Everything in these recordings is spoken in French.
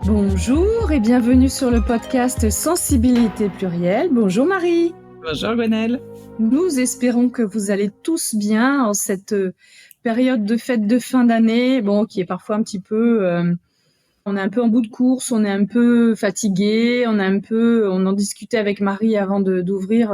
Bonjour et bienvenue sur le podcast Sensibilité plurielle. Bonjour Marie. Bonjour Gwenaëlle. Nous espérons que vous allez tous bien en cette période de fête de fin d'année, qui est parfois un petit peu... on est un peu en bout de course, on est un peu fatigué, on en discutait avec Marie avant d'ouvrir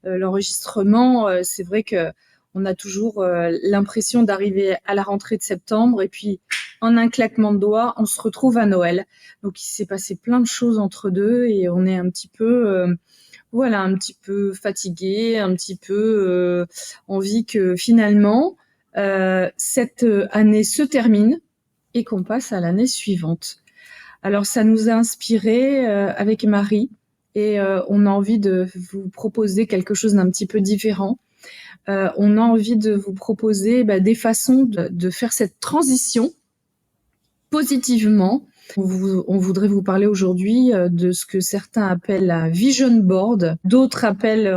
l'enregistrement. C'est vrai que on a toujours l'impression d'arriver à la rentrée de septembre et puis en un claquement de doigts, on se retrouve à Noël. Donc il s'est passé plein de choses entre deux et on est un petit peu un petit peu fatigué, un petit peu envie que finalement cette année se termine et qu'on passe à l'année suivante. Alors ça nous a inspiré avec Marie et on a envie de vous proposer quelque chose d'un petit peu différent. On a envie de vous proposer des façons de faire cette transition positivement. On voudrait vous parler aujourd'hui de ce que certains appellent la vision board, d'autres appellent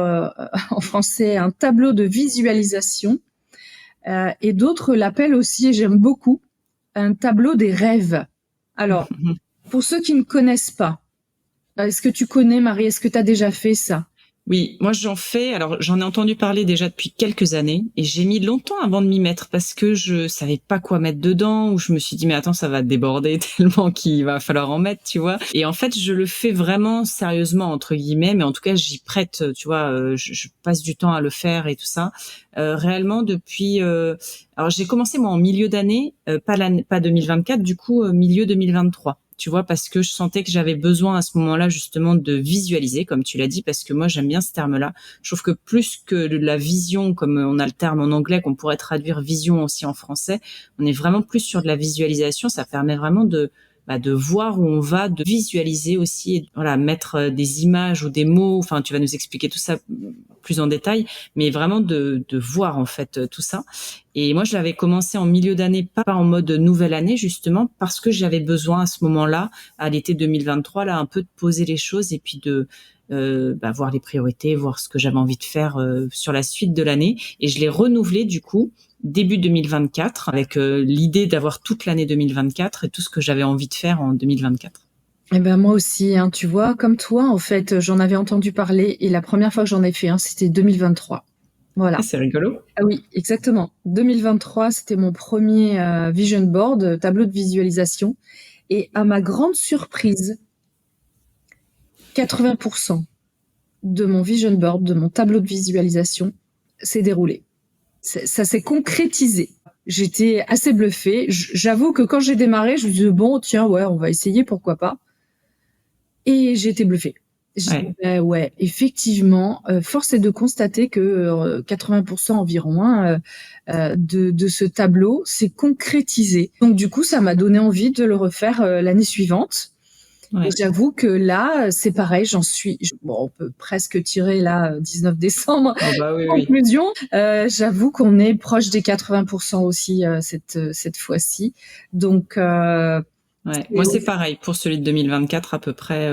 en français un tableau de visualisation et d'autres l'appellent aussi, et j'aime beaucoup, un tableau des rêves. Alors, pour ceux qui ne connaissent pas, est-ce que tu connais, Marie? Est-ce que tu as déjà fait ça? Oui, moi j'en fais. Alors j'en ai entendu parler déjà depuis quelques années et j'ai mis longtemps avant de m'y mettre parce que je savais pas quoi mettre dedans, ou je me suis dit mais attends, ça va déborder tellement qu'il va falloir en mettre, tu vois. Et en fait je le fais vraiment sérieusement entre guillemets, mais en tout cas j'y prête, tu vois. Je passe du temps à le faire et tout ça. Réellement depuis. Alors j'ai commencé moi en milieu d'année, pas 2024, du coup milieu 2023. Tu vois, parce que je sentais que j'avais besoin à ce moment-là justement de visualiser, comme tu l'as dit, parce que moi j'aime bien ce terme-là. Je trouve que plus que la vision, comme on a le terme en anglais qu'on pourrait traduire vision aussi en français, on est vraiment plus sur de la visualisation. Ça permet vraiment de voir où on va, de visualiser aussi, et voilà, mettre des images ou des mots. Enfin, tu vas nous expliquer tout ça plus en détail, mais vraiment de voir en fait tout ça. Et moi, je l'avais commencé en milieu d'année, pas en mode nouvelle année, justement, parce que j'avais besoin à ce moment-là, à l'été 2023, là, un peu de poser les choses et puis de voir les priorités, voir ce que j'avais envie de faire sur la suite de l'année. Et je l'ai renouvelé, du coup, début 2024, avec l'idée d'avoir toute l'année 2024 et tout ce que j'avais envie de faire en 2024. Eh ben moi aussi, tu vois, comme toi, en fait, j'en avais entendu parler et la première fois que j'en ai fait, c'était 2023. Voilà. Ah, c'est rigolo. Ah oui, exactement. 2023, c'était mon premier vision board, tableau de visualisation. Et à ma grande surprise, 80% de mon vision board, de mon tableau de visualisation, s'est déroulé. Ça s'est concrétisé. J'étais assez bluffée. J'avoue que quand j'ai démarré, je me disais, bon, tiens, ouais, on va essayer, pourquoi pas. Et j'ai été bluffée. Ouais, effectivement, force est de constater que 80% environ de ce tableau s'est concrétisé. Donc du coup, ça m'a donné envie de le refaire l'année suivante. Ouais. Et j'avoue que là, c'est pareil, on peut presque tirer là 19 décembre. Oui. Conclusion, j'avoue qu'on est proche des 80% aussi cette fois-ci. Donc ouais. Moi, c'est pareil pour celui de 2024, à peu près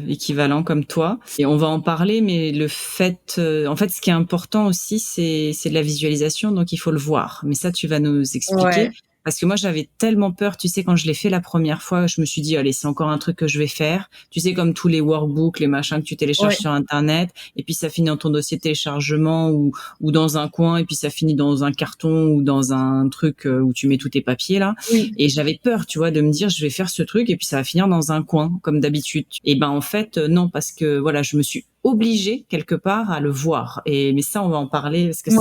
équivalent comme toi. Et on va en parler, mais le fait, en fait, ce qui est important aussi, c'est de la visualisation, donc il faut le voir. Mais ça, tu vas nous expliquer. Ouais. Parce que moi, j'avais tellement peur, tu sais, quand je l'ai fait la première fois, je me suis dit, allez, c'est encore un truc que je vais faire. Tu sais, comme tous les workbooks, les machins que tu télécharges sur Internet, et puis ça finit dans ton dossier de téléchargement ou dans un coin, et puis ça finit dans un carton ou dans un truc où tu mets tous tes papiers, là. Oui. Et j'avais peur, tu vois, de me dire, je vais faire ce truc, et puis ça va finir dans un coin, comme d'habitude. Et ben, en fait, non, parce que, voilà, je me suis obligée quelque part à le voir. Mais ça, on va en parler parce que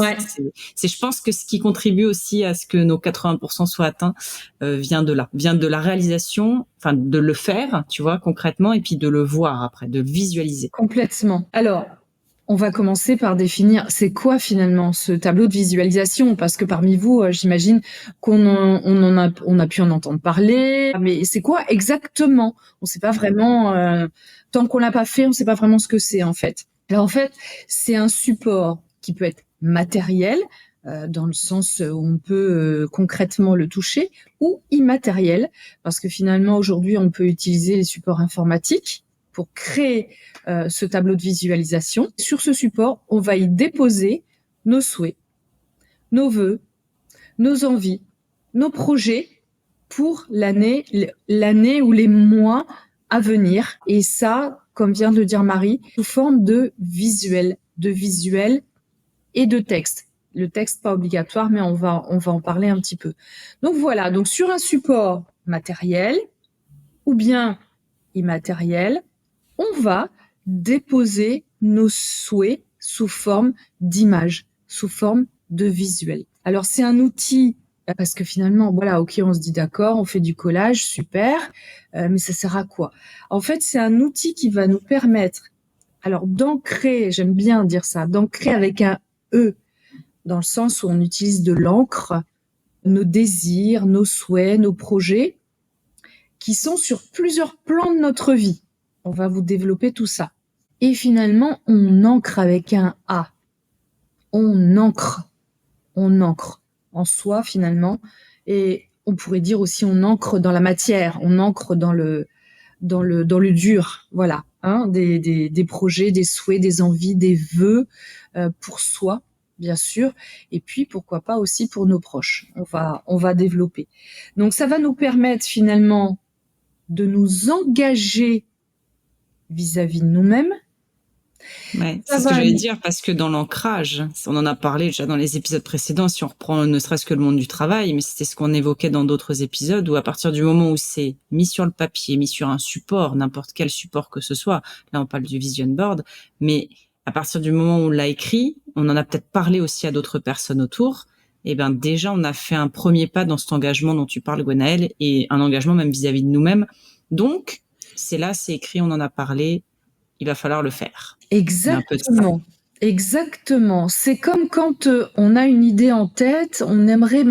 c'est je pense que ce qui contribue aussi à ce que nos 80% soient atteints vient de là, vient de la réalisation, enfin de le faire, tu vois, concrètement, et puis de le voir après, de le visualiser. Complètement. Alors, on va commencer par définir c'est quoi finalement ce tableau de visualisation, parce que parmi vous, j'imagine qu'on on a pu en entendre parler, mais c'est quoi exactement? On ne sait pas vraiment, tant qu'on l'a pas fait, on ne sait pas vraiment ce que c'est en fait. Alors en fait, c'est un support qui peut être matériel, dans le sens où on peut concrètement le toucher, ou immatériel, parce que finalement aujourd'hui on peut utiliser les supports informatiques pour créer ce tableau de visualisation. Sur ce support, on va y déposer nos souhaits, nos vœux, nos envies, nos projets pour l'année ou les mois à venir. Et ça, comme vient de le dire Marie, sous forme de visuel et de texte. Le texte pas obligatoire, mais on va en parler un petit peu. Donc voilà, donc sur un support matériel ou bien immatériel, on va déposer nos souhaits sous forme d'image, sous forme de visuel. Alors c'est un outil parce que finalement, voilà, ok, on se dit d'accord, on fait du collage, super, mais ça sert à quoi? En fait, c'est un outil qui va nous permettre, alors d'ancrer, j'aime bien dire ça, d'ancrer avec un E, dans le sens où on utilise de l'encre, nos désirs, nos souhaits, nos projets, qui sont sur plusieurs plans de notre vie. On va vous développer tout ça. Et finalement, on ancre avec un A. On ancre en soi finalement. Et on pourrait dire aussi on ancre dans la matière, on ancre dans le dur. Voilà, hein, des projets, des souhaits, des envies, des vœux pour soi, bien sûr. Et puis pourquoi pas aussi pour nos proches. On va développer. Donc ça va nous permettre finalement de nous engager vis-à-vis de nous-mêmes. Ouais, c'est ce que j'allais dire, parce que dans l'ancrage, on en a parlé déjà dans les épisodes précédents, si on reprend ne serait-ce que le monde du travail, mais c'était ce qu'on évoquait dans d'autres épisodes, où à partir du moment où c'est mis sur le papier, mis sur un support, n'importe quel support que ce soit, là on parle du vision board, mais à partir du moment où on l'a écrit, on en a peut-être parlé aussi à d'autres personnes autour, et ben déjà on a fait un premier pas dans cet engagement dont tu parles, Gwenaëlle, et un engagement même vis-à-vis de nous-mêmes. Donc, c'est là, c'est écrit, on en a parlé, il va falloir le faire. Exactement. C'est comme quand on a une idée en tête, on aimerait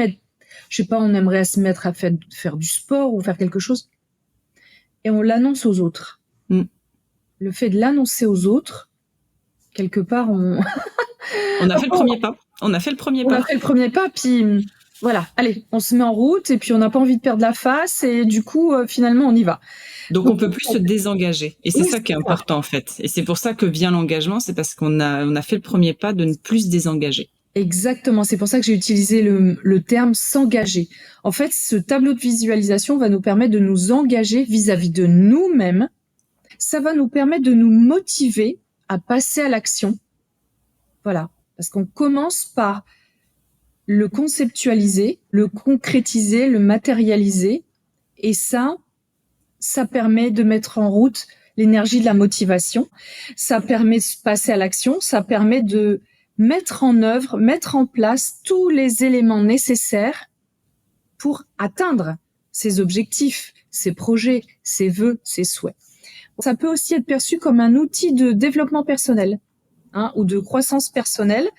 se mettre à faire du sport ou faire quelque chose, et on l'annonce aux autres. Le fait de l'annoncer aux autres, quelque part, on a fait le premier pas. On a fait le premier pas, puis voilà, allez, on se met en route, et puis on n'a pas envie de perdre la face, et du coup, finalement, on y va. Donc on peut plus se désengager. Et c'est ça qui est important, en fait. Et c'est pour ça que vient l'engagement, c'est parce qu'on a fait le premier pas de ne plus se désengager. Exactement. C'est pour ça que j'ai utilisé le terme s'engager. En fait, ce tableau de visualisation va nous permettre de nous engager vis-à-vis de nous-mêmes. Ça va nous permettre de nous motiver à passer à l'action. Voilà. Parce qu'on commence par le conceptualiser, le concrétiser, le matérialiser. Et ça permet de mettre en route l'énergie de la motivation. Ça permet de passer à l'action. Ça permet de mettre en œuvre, mettre en place tous les éléments nécessaires pour atteindre ses objectifs, ses projets, ses vœux, ses souhaits. Ça peut aussi être perçu comme un outil de développement personnel, ou de croissance personnelle,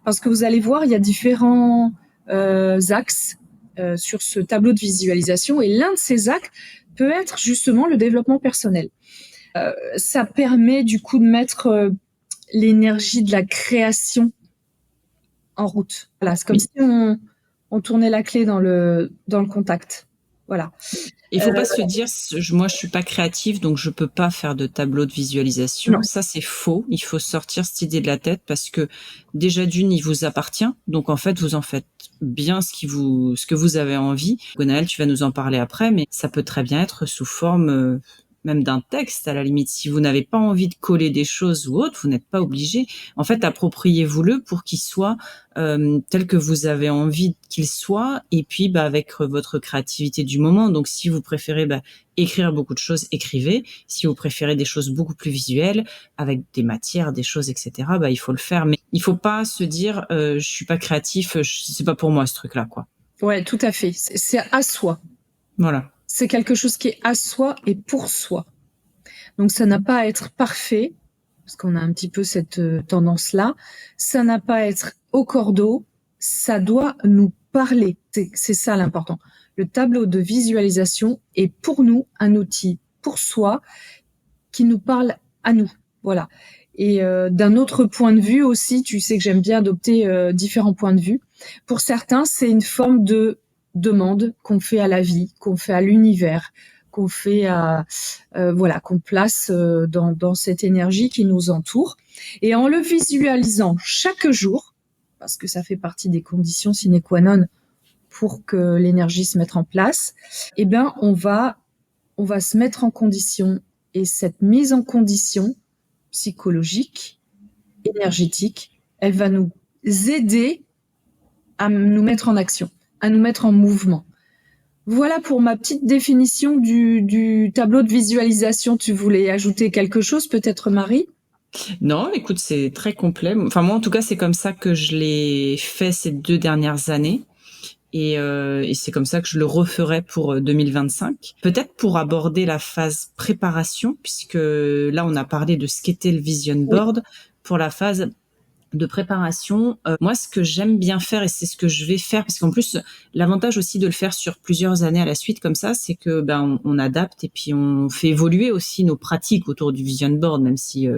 parce que vous allez voir, il y a différents axes sur ce tableau de visualisation, et l'un de ces axes peut être justement le développement personnel. Ça permet du coup de mettre l'énergie de la création en route. Voilà, c'est comme si on tournait la clé dans le contact. Voilà. Il faut pas se dire, moi je suis pas créative, donc je peux pas faire de tableau de visualisation. Non. Ça c'est faux. Il faut sortir cette idée de la tête, parce que déjà d'une, il vous appartient. Donc en fait, vous en faites bien ce que vous avez envie. Gwenaëlle, tu vas nous en parler après, mais ça peut très bien être sous forme même d'un texte, à la limite. Si vous n'avez pas envie de coller des choses ou autre, vous n'êtes pas obligé. En fait, appropriez-vous-le pour qu'il soit tel que vous avez envie qu'il soit, et puis avec votre créativité du moment. Donc si vous préférez écrire beaucoup de choses, écrivez. Si vous préférez des choses beaucoup plus visuelles, avec des matières, des choses, etc., il faut le faire. Mais il faut pas se dire je suis pas créatif, c'est pas pour moi ce truc-là, quoi. Ouais, tout à fait. C'est à soi. Voilà. C'est quelque chose qui est à soi et pour soi. Donc ça n'a pas à être parfait, parce qu'on a un petit peu cette tendance-là. Ça n'a pas à être au cordeau, ça doit nous parler. C'est ça l'important. Le tableau de visualisation est pour nous un outil pour soi qui nous parle à nous. Voilà. Et d'un autre point de vue aussi, tu sais que j'aime bien adopter différents points de vue. Pour certains, c'est une forme de demande qu'on fait à la vie, qu'on fait à l'univers, qu'on fait qu'on place dans cette énergie qui nous entoure. Et en le visualisant chaque jour, parce que ça fait partie des conditions sine qua non pour que l'énergie se mette en place, eh ben, on va se mettre en condition. Et cette mise en condition psychologique, énergétique, elle va nous aider à nous mettre en action, à nous mettre en mouvement. Voilà pour ma petite définition du tableau de visualisation. Tu voulais ajouter quelque chose, peut-être, Marie? Non, écoute, c'est très complet. Enfin, moi, en tout cas, c'est comme ça que je l'ai fait ces 2 dernières années. Et c'est comme ça que je le referai pour 2025. Peut-être pour aborder la phase préparation, puisque là, on a parlé de ce qu'était le Vision Board. Pour la phase de préparation, moi, ce que j'aime bien faire, et c'est ce que je vais faire, parce qu'en plus, l'avantage aussi de le faire sur plusieurs années à la suite comme ça, c'est que on adapte et puis on fait évoluer aussi nos pratiques autour du Vision Board, même si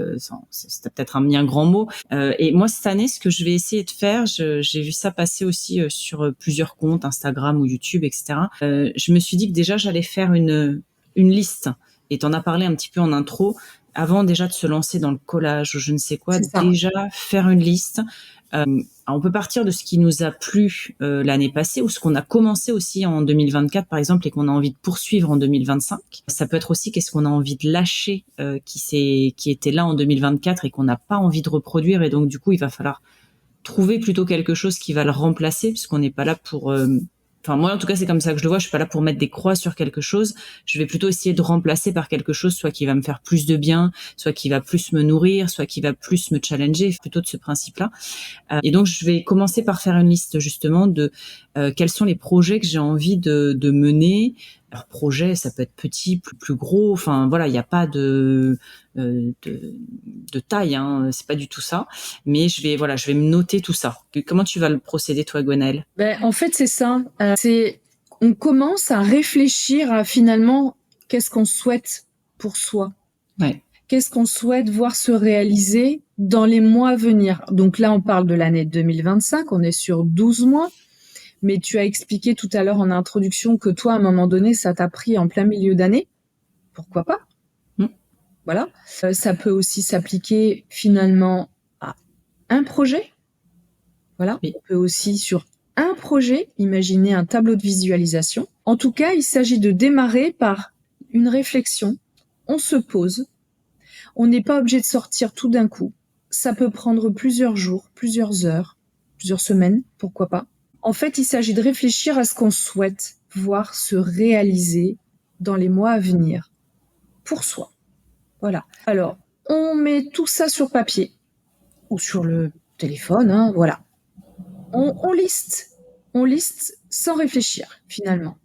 c'est peut-être un grand mot. Et moi, cette année, ce que je vais essayer de faire, j'ai vu ça passer aussi sur plusieurs comptes, Instagram ou YouTube, etc. Je me suis dit que déjà, j'allais faire une liste. Et t'en as parlé un petit peu en intro. Avant déjà de se lancer dans le collage ou je ne sais quoi, déjà faire une liste. On peut partir de ce qui nous a plu l'année passée ou ce qu'on a commencé aussi en 2024 par exemple et qu'on a envie de poursuivre en 2025. Ça peut être aussi qu'est-ce qu'on a envie de lâcher qui était là en 2024 et qu'on n'a pas envie de reproduire et donc du coup il va falloir trouver plutôt quelque chose qui va le remplacer puisqu'on n'est pas là pour Enfin, moi, en tout cas, c'est comme ça que je le vois. Je suis pas là pour mettre des croix sur quelque chose. Je vais plutôt essayer de remplacer par quelque chose, soit qui va me faire plus de bien, soit qui va plus me nourrir, soit qui va plus me challenger, plutôt de ce principe-là. Et donc, je vais commencer par faire une liste, justement, de quels sont les projets que j'ai envie de mener. Alors, projet, ça peut être petit, plus gros. Enfin, voilà, il n'y a pas de taille, hein. C'est pas du tout ça. Mais je vais me noter tout ça. Comment tu vas le procéder, toi, Gwenaëlle? En fait, c'est ça. On commence à réfléchir à finalement qu'est-ce qu'on souhaite pour soi. Ouais. Qu'est-ce qu'on souhaite voir se réaliser dans les mois à venir. Donc là, on parle de l'année 2025. On est sur 12 mois. Mais tu as expliqué tout à l'heure en introduction que toi, à un moment donné, ça t'a pris en plein milieu d'année. Pourquoi pas? Voilà. Ça peut aussi s'appliquer finalement à un projet. Voilà. Oui. On peut aussi sur un projet imaginer un tableau de visualisation. En tout cas, il s'agit de démarrer par une réflexion. On se pose. On n'est pas obligé de sortir tout d'un coup. Ça peut prendre plusieurs jours, plusieurs heures, plusieurs semaines, pourquoi pas. En fait, il s'agit de réfléchir à ce qu'on souhaite voir se réaliser dans les mois à venir pour soi. Voilà. Alors, on met tout ça sur papier ou sur le téléphone, hein, voilà. On liste sans réfléchir finalement.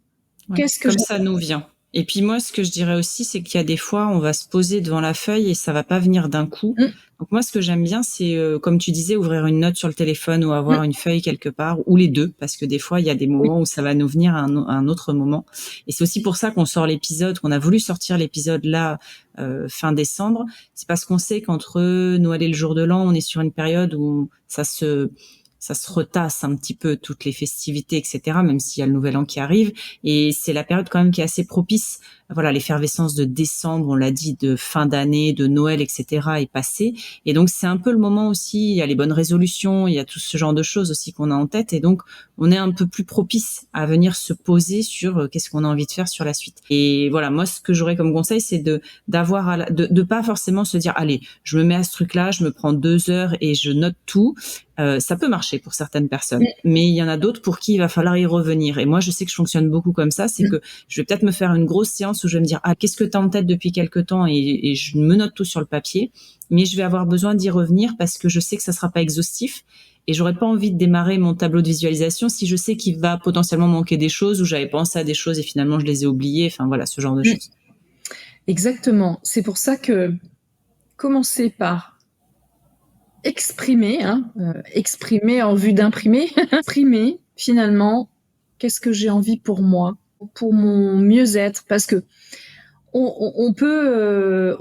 Ouais, qu'est-ce que comme ça nous vient. Et puis moi, ce que je dirais aussi, c'est qu'il y a des fois, on va se poser devant la feuille et ça va pas venir d'un coup. Donc moi, ce que j'aime bien, c'est, comme tu disais, ouvrir une note sur le téléphone ou avoir une feuille quelque part, ou les deux, parce que des fois, il y a des moments où ça va nous venir à un autre moment. Et c'est aussi pour ça qu'on sort l'épisode, qu'on a voulu sortir l'épisode là, fin décembre. C'est parce qu'on sait qu'entre Noël et le jour de l'an, on est sur une période où ça se retasse un petit peu toutes les festivités, etc., même s'il y a le nouvel an qui arrive. Et c'est la période quand même qui est assez propice. Voilà, l'effervescence de décembre, on l'a dit, de fin d'année, de Noël, etc., est passée. Et donc, c'est un peu le moment aussi, il y a les bonnes résolutions, il y a tout ce genre de choses aussi qu'on a en tête. Et donc, on est un peu plus propice à venir se poser sur qu'est-ce qu'on a envie de faire sur la suite. Et voilà, moi, ce que j'aurais comme conseil, c'est de pas forcément se dire, allez, je me mets à ce truc-là, je me prends 2 heures et je note tout. Ça peut marcher pour certaines personnes, mais il y en a d'autres pour qui il va falloir y revenir. Et moi, je sais que je fonctionne beaucoup comme ça, c'est que je vais peut-être me faire une grosse séance où je vais me dire, qu'est-ce que tu as en tête depuis quelque temps, et je me note tout sur le papier, mais je vais avoir besoin d'y revenir parce que je sais que ça sera pas exhaustif et j'aurais pas envie de démarrer mon tableau de visualisation si je sais qu'il va potentiellement manquer des choses ou j'avais pensé à des choses et finalement je les ai oubliées. Enfin voilà, ce genre de choses. Exactement. C'est pour ça que commencer par exprimer en vue d'imprimer, exprimer finalement qu'est-ce que j'ai envie pour moi, pour mon mieux-être, parce que on peut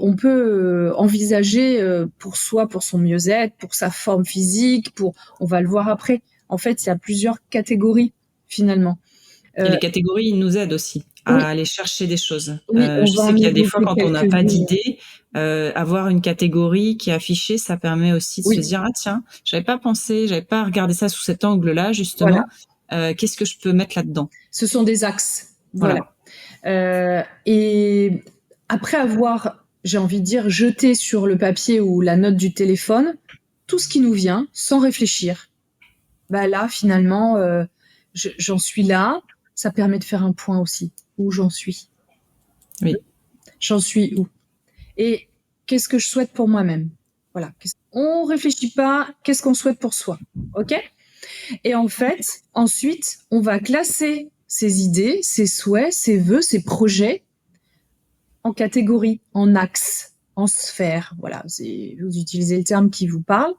envisager pour soi, pour son mieux-être, pour sa forme physique, on va le voir après. En fait, il y a plusieurs catégories finalement. Et les catégories, ils nous aident aussi à aller chercher des choses. Je sais qu'il y a des fois, quand on n'a pas d'idée, avoir une catégorie qui est affichée, ça permet aussi de se dire, tiens, j'avais pas pensé, j'avais pas regardé ça sous cet angle-là, justement. Voilà. Qu'est-ce que je peux mettre là-dedans? Ce sont des axes. Voilà. Et après avoir, j'ai envie de dire, jeté sur le papier ou la note du téléphone tout ce qui nous vient, sans réfléchir, là, finalement, j'en suis là. Ça permet de faire un point aussi. Où j'en suis. Oui. J'en suis où? Et qu'est-ce que je souhaite pour moi-même? Voilà. On réfléchit pas, qu'est-ce qu'on souhaite pour soi? OK? Et en fait, ensuite, on va classer ces idées, ces souhaits, ces vœux, ces projets en catégories, en axes, en sphères. Voilà, vous utilisez le terme qui vous parle.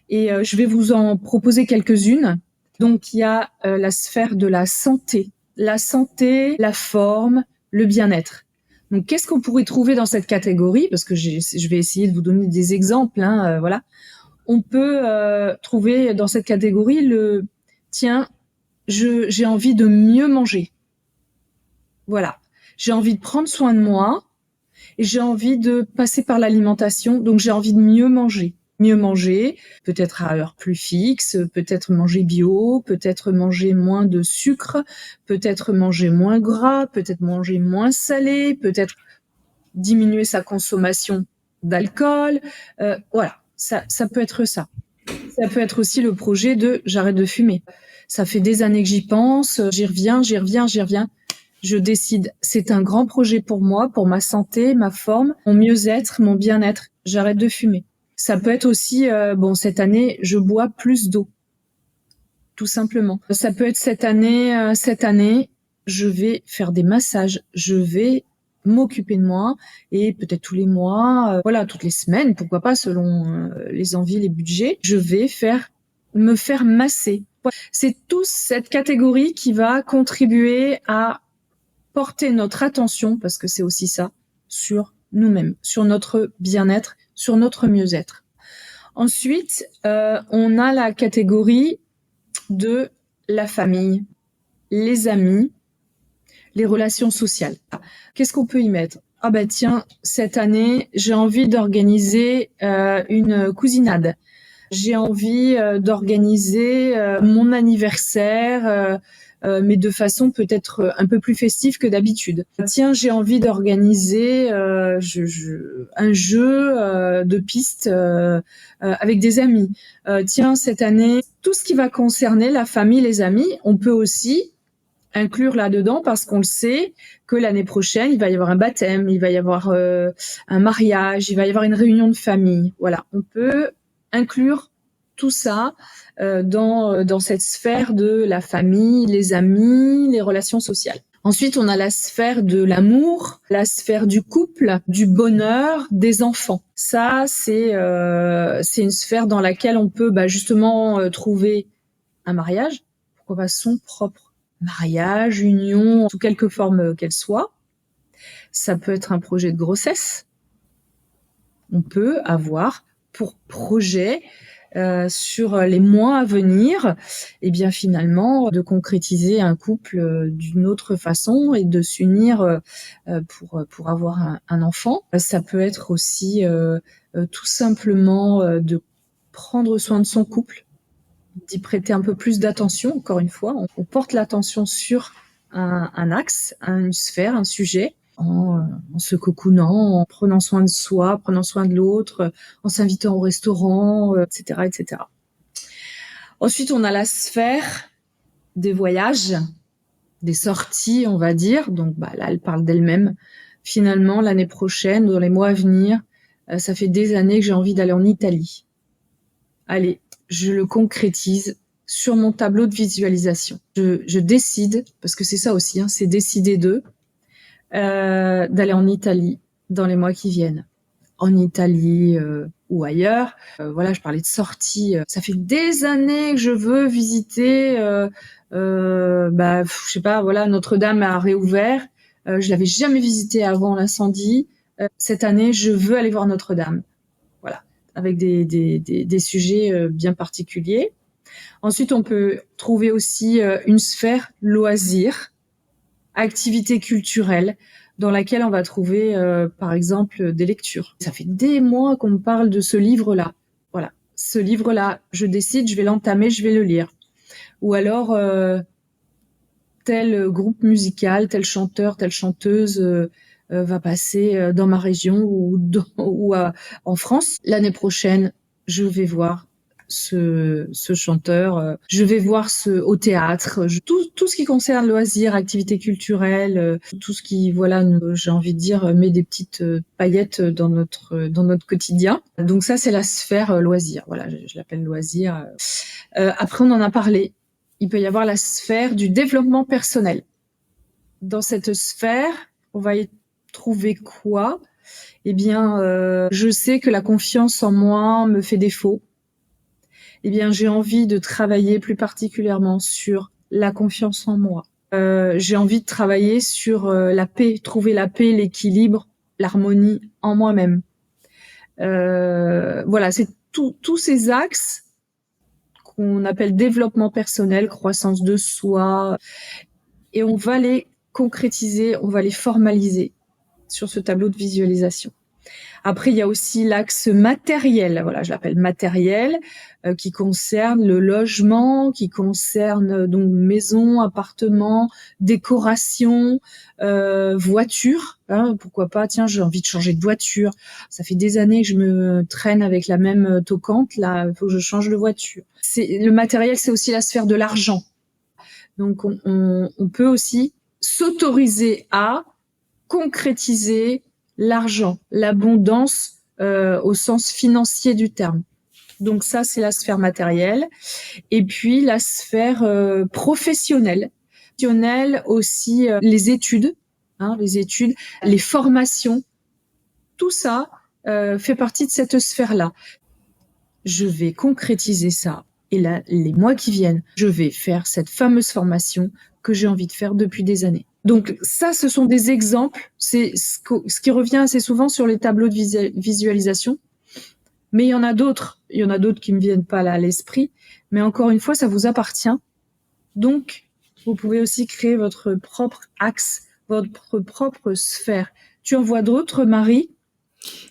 Et je vais vous en proposer quelques-unes. Donc, il y a la sphère de la santé. La santé, la forme, le bien-être. Donc, qu'est-ce qu'on pourrait trouver dans cette catégorie? Parce que je vais essayer de vous donner des exemples. Voilà. On peut trouver dans cette catégorie j'ai envie de mieux manger. Voilà. J'ai envie de prendre soin de moi et j'ai envie de passer par l'alimentation. Donc, j'ai envie de mieux manger. Mieux manger, peut-être à heure plus fixe, peut-être manger bio, peut-être manger moins de sucre, peut-être manger moins gras, peut-être manger moins salé, peut-être diminuer sa consommation d'alcool. Voilà, ça peut être ça. Ça peut être aussi le projet de j'arrête de fumer. Ça fait des années que j'y pense, j'y reviens. Je décide, c'est un grand projet pour moi, pour ma santé, ma forme, mon mieux-être, mon bien-être. J'arrête de fumer. Ça peut être aussi, cette année, je bois plus d'eau, tout simplement. Ça peut être cette année, je vais faire des massages, je vais m'occuper de moi et peut-être tous les mois, toutes les semaines, pourquoi pas, selon les envies, les budgets, je vais me faire masser. C'est toute cette catégorie qui va contribuer à porter notre attention, parce que c'est aussi ça, sur nous-mêmes, sur notre bien-être, sur notre mieux-être. Ensuite, on a la catégorie de la famille, les amis, les relations sociales. Qu'est-ce qu'on peut y mettre? Tiens, cette année, j'ai envie d'organiser une cousinade. J'ai envie d'organiser mon anniversaire, mais de façon peut-être un peu plus festive que d'habitude. Tiens, j'ai envie d'organiser un jeu de piste avec des amis. Tiens, cette année, tout ce qui va concerner la famille, les amis, on peut aussi inclure là-dedans parce qu'on le sait que l'année prochaine, il va y avoir un baptême, il va y avoir un mariage, il va y avoir une réunion de famille. Voilà, on peut inclure tout ça dans cette sphère de la famille, les amis, les relations sociales. Ensuite, on a la sphère de l'amour, la sphère du couple, du bonheur, des enfants. Ça, c'est une sphère dans laquelle on peut justement trouver un mariage, pourquoi pas son propre mariage, union, sous quelque forme qu'elle soit. Ça peut être un projet de grossesse. On peut avoir pour projet sur les mois à venir, finalement, de concrétiser un couple d'une autre façon et de s'unir pour avoir un enfant. Ça peut être aussi tout simplement de prendre soin de son couple, d'y prêter un peu plus d'attention. Encore une fois, on porte l'attention sur un axe, une sphère, un sujet, en se cocoonant, en prenant soin de soi, prenant soin de l'autre, en s'invitant au restaurant, etc., etc. Ensuite, on a la sphère des voyages, des sorties, on va dire. Donc là, elle parle d'elle-même. Finalement, l'année prochaine, dans les mois à venir, ça fait des années que j'ai envie d'aller en Italie. Allez, je le concrétise sur mon tableau de visualisation. Je décide, parce que c'est ça aussi, c'est décider d'aller en Italie dans les mois qui viennent. En Italie ou ailleurs. Je parlais de sortie. Ça fait des années que je veux visiter. Je sais pas. Voilà, Notre-Dame a réouvert. Je l'avais jamais visité avant l'incendie. Cette année, je veux aller voir Notre-Dame. Voilà, avec des sujets bien particuliers. Ensuite, on peut trouver aussi une sphère loisirs, activités culturelles, dans laquelle on va trouver, par exemple, des lectures. Ça fait des mois qu'on me parle de ce livre-là. Voilà, ce livre-là, je décide, je vais l'entamer, je vais le lire. ou alors tel groupe musical, tel chanteur, telle chanteuse va passer dans ma région ou en France. L'année prochaine, je vais voir ce chanteur, je vais voir au théâtre, tout ce qui concerne loisirs, activités culturelles, tout ce qui, voilà, j'ai envie de dire, met des petites paillettes dans notre quotidien. Donc ça, c'est la sphère loisir. Voilà, je l'appelle loisir. Après, on en a parlé. Il peut y avoir la sphère du développement personnel. Dans cette sphère, on va y trouver quoi? Eh bien, je sais que la confiance en moi me fait défaut. Eh bien, j'ai envie de travailler plus particulièrement sur la confiance en moi. J'ai envie de travailler sur la paix, trouver la paix, l'équilibre, l'harmonie en moi-même. Voilà, c'est tous ces axes qu'on appelle développement personnel, croissance de soi, et on va les concrétiser, on va les formaliser sur ce tableau de visualisation. Après, il y a aussi l'axe matériel, voilà, je l'appelle matériel, qui concerne le logement, qui concerne donc maison, appartement, décoration, voiture. Hein, pourquoi pas, tiens, j'ai envie de changer de voiture. Ça fait des années que je me traîne avec la même toquante, là, il faut que je change de voiture. Le matériel, c'est aussi la sphère de l'argent. Donc, on peut aussi s'autoriser à concrétiser l'argent, l'abondance au sens financier du terme. Donc ça, c'est la sphère matérielle. Et puis la sphère professionnelle. Professionnelle aussi, les études, les formations. Tout ça fait partie de cette sphère-là. Je vais concrétiser ça. Et là, les mois qui viennent, je vais faire cette fameuse formation que j'ai envie de faire depuis des années. Donc ça, ce sont des exemples. C'est ce qui revient assez souvent sur les tableaux de visualisation. Mais il y en a d'autres. Il y en a d'autres qui me viennent pas là à l'esprit. Mais encore une fois, ça vous appartient. Donc, vous pouvez aussi créer votre propre axe, votre propre sphère. Tu en vois d'autres, Marie ?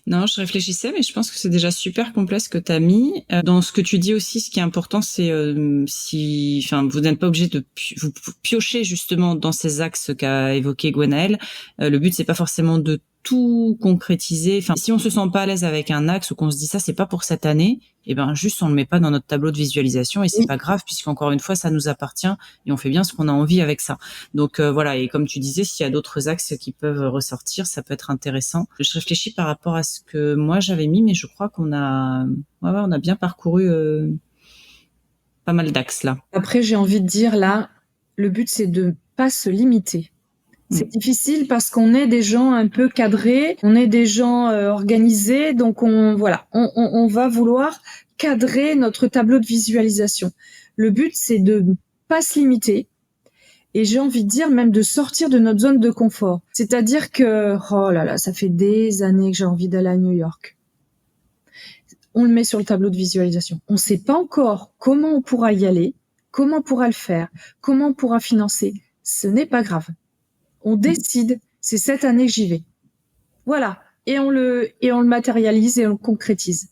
Non, je réfléchissais, mais je pense que c'est déjà super complet ce que tu as mis. Dans ce que tu dis aussi, ce qui est important, c'est vous n'êtes pas obligé de vous piocher justement dans ces axes qu'a évoqué Gwenaëlle. Le but, c'est pas forcément de tout concrétiser. Enfin, si on se sent pas à l'aise avec un axe ou qu'on se dit ça, c'est pas pour cette année, et ben juste on le met pas dans notre tableau de visualisation et c'est pas grave puisqu'encore une fois ça nous appartient et on fait bien ce qu'on a envie avec ça. Donc voilà, et comme tu disais, s'il y a d'autres axes qui peuvent ressortir, ça peut être intéressant. Je réfléchis par rapport à ce que moi j'avais mis, mais je crois qu'on a on a bien parcouru pas mal d'axes là. Après, j'ai envie de dire là, le but c'est de pas se limiter. C'est difficile parce qu'on est des gens un peu cadrés, on est des gens organisés, donc on va vouloir cadrer notre tableau de visualisation. Le but, c'est de ne pas se limiter et j'ai envie de dire même de sortir de notre zone de confort. C'est-à-dire que, oh là là, ça fait des années que j'ai envie d'aller à New York. On le met sur le tableau de visualisation. On ne sait pas encore comment on pourra y aller, comment on pourra le faire, comment on pourra financer. Ce n'est pas grave. On décide, c'est cette année que j'y vais. Voilà. Et on le matérialise et on le concrétise.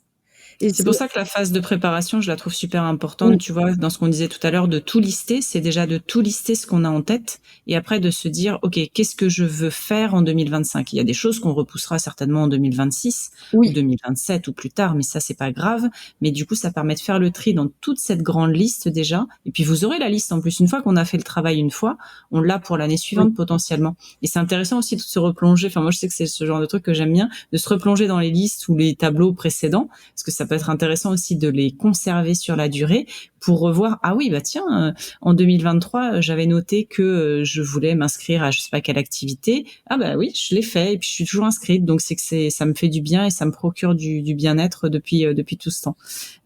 Et c'est pour ça que la phase de préparation, je la trouve super importante, oui. Tu vois, dans ce qu'on disait tout à l'heure, de tout lister, c'est déjà de tout lister ce qu'on a en tête et après de se dire, OK, qu'est-ce que je veux faire en 2025? Il y a des choses qu'on repoussera certainement en 2026 ou 2027 ou plus tard, mais ça, c'est pas grave. Mais du coup, ça permet de faire le tri dans toute cette grande liste déjà. Et puis, vous aurez la liste en plus. Une fois qu'on a fait le travail une fois, on l'a pour l'année suivante potentiellement. Et c'est intéressant aussi de se replonger. Enfin, moi, je sais que c'est ce genre de truc que j'aime bien, de se replonger dans les listes ou les tableaux précédents, parce que ça peut être intéressant aussi de les conserver sur la durée pour revoir, ah oui, bah tiens, en 2023, j'avais noté que je voulais m'inscrire à je sais pas quelle activité. Ah bah oui, je l'ai fait et puis je suis toujours inscrite. Donc c'est que ça me fait du bien et ça me procure du bien-être depuis tout ce temps.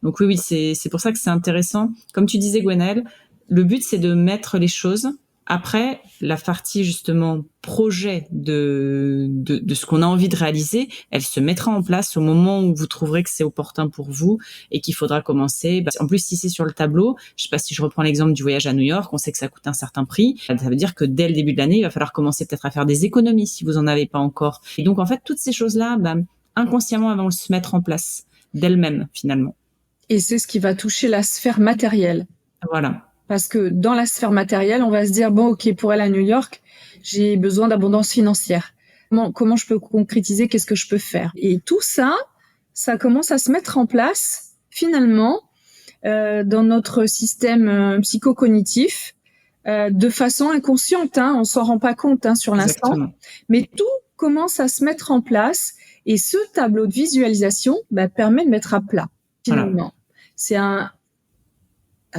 Donc oui, c'est pour ça que c'est intéressant. Comme tu disais, Gwenaëlle, le but c'est de mettre les choses. Après, la partie justement projet de ce qu'on a envie de réaliser, elle se mettra en place au moment où vous trouverez que c'est opportun pour vous et qu'il faudra commencer. En plus, si c'est sur le tableau, je sais pas si je reprends l'exemple du voyage à New York, on sait que ça coûte un certain prix. Ça veut dire que dès le début de l'année, il va falloir commencer peut-être à faire des économies si vous en avez pas encore. Et donc, en fait, toutes ces choses-là, inconsciemment, elles vont se mettre en place d'elles-mêmes, finalement. Et c'est ce qui va toucher la sphère matérielle. Voilà. Parce que dans la sphère matérielle, on va se dire, bon, ok, pour aller à New York, j'ai besoin d'abondance financière. Comment je peux concrétiser? Qu'est-ce que je peux faire? Et tout ça, ça commence à se mettre en place, finalement, dans notre système psychocognitif, de façon inconsciente. On s'en rend pas compte sur l'instant. Exactement. Mais tout commence à se mettre en place. Et ce tableau de visualisation permet de mettre à plat, finalement. Voilà. C'est un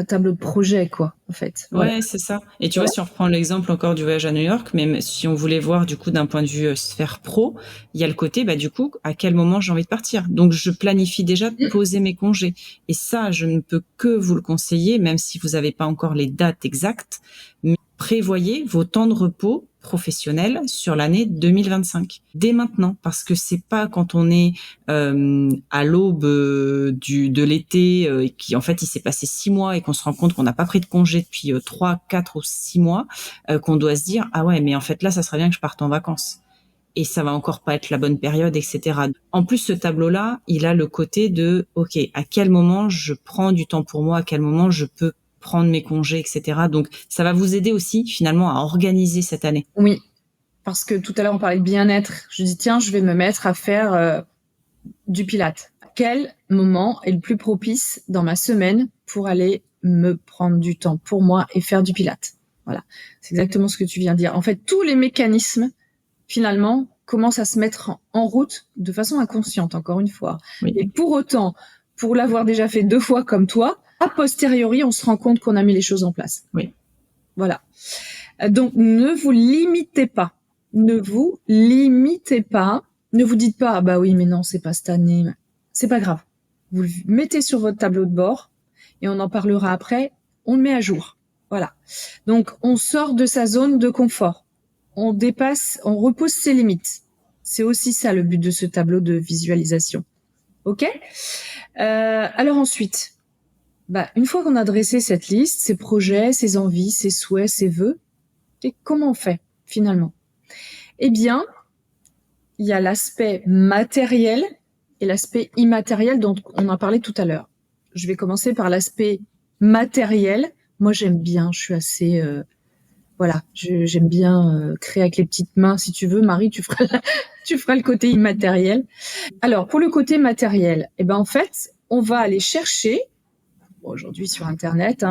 tableau de projet, quoi, en fait. Ouais, c'est ça. Et tu vois, si on reprend l'exemple encore du voyage à New York, même si on voulait voir du coup d'un point de vue sphère pro, il y a le côté, du coup, à quel moment j'ai envie de partir. Donc, je planifie déjà de poser mes congés. Et ça, je ne peux que vous le conseiller, même si vous n'avez pas encore les dates exactes, mais prévoyez vos temps de repos professionnels sur l'année 2025 dès maintenant, parce que c'est pas quand on est à l'aube de l'été et qui en fait il s'est passé 6 mois et qu'on se rend compte qu'on n'a pas pris de congé depuis 3, 4 ou 6 mois qu'on doit se dire ah ouais mais en fait là ça serait bien que je parte en vacances et ça va encore pas être la bonne période, etc. En plus ce tableau là il a le côté de ok à quel moment je prends du temps pour moi, à quel moment je peux prendre mes congés, etc. Donc, ça va vous aider aussi, finalement, à organiser cette année. Oui, parce que tout à l'heure, on parlait de bien-être. Je dis, tiens, je vais me mettre à faire du Pilates. Quel moment est le plus propice dans ma semaine pour aller me prendre du temps pour moi et faire du Pilates? Voilà, c'est exactement ce que tu viens de dire. En fait, tous les mécanismes, finalement, commencent à se mettre en route de façon inconsciente, encore une fois. Oui. Et pour autant, pour l'avoir déjà fait 2 fois comme toi, a posteriori, on se rend compte qu'on a mis les choses en place. Oui. Voilà. Donc, ne vous limitez pas. Ne vous limitez pas. Ne vous dites pas, ah bah oui, mais non, c'est pas cette année. C'est pas grave. Vous le mettez sur votre tableau de bord et on en parlera après. On le met à jour. Voilà. Donc, on sort de sa zone de confort. On dépasse, on repose ses limites. C'est aussi ça le but de ce tableau de visualisation. OK ? Alors ensuite, une fois qu'on a dressé cette liste, ses projets, ses envies, ses souhaits, ses vœux, et comment on fait finalement? Eh bien, il y a l'aspect matériel et l'aspect immatériel dont on a parlé tout à l'heure. Je vais commencer par l'aspect matériel. Moi, j'aime bien, je suis assez... j'aime bien créer avec les petites mains. Si tu veux, Marie, tu feras le côté immatériel. Alors, pour le côté matériel, en fait, on va aller chercher... Aujourd'hui, sur Internet,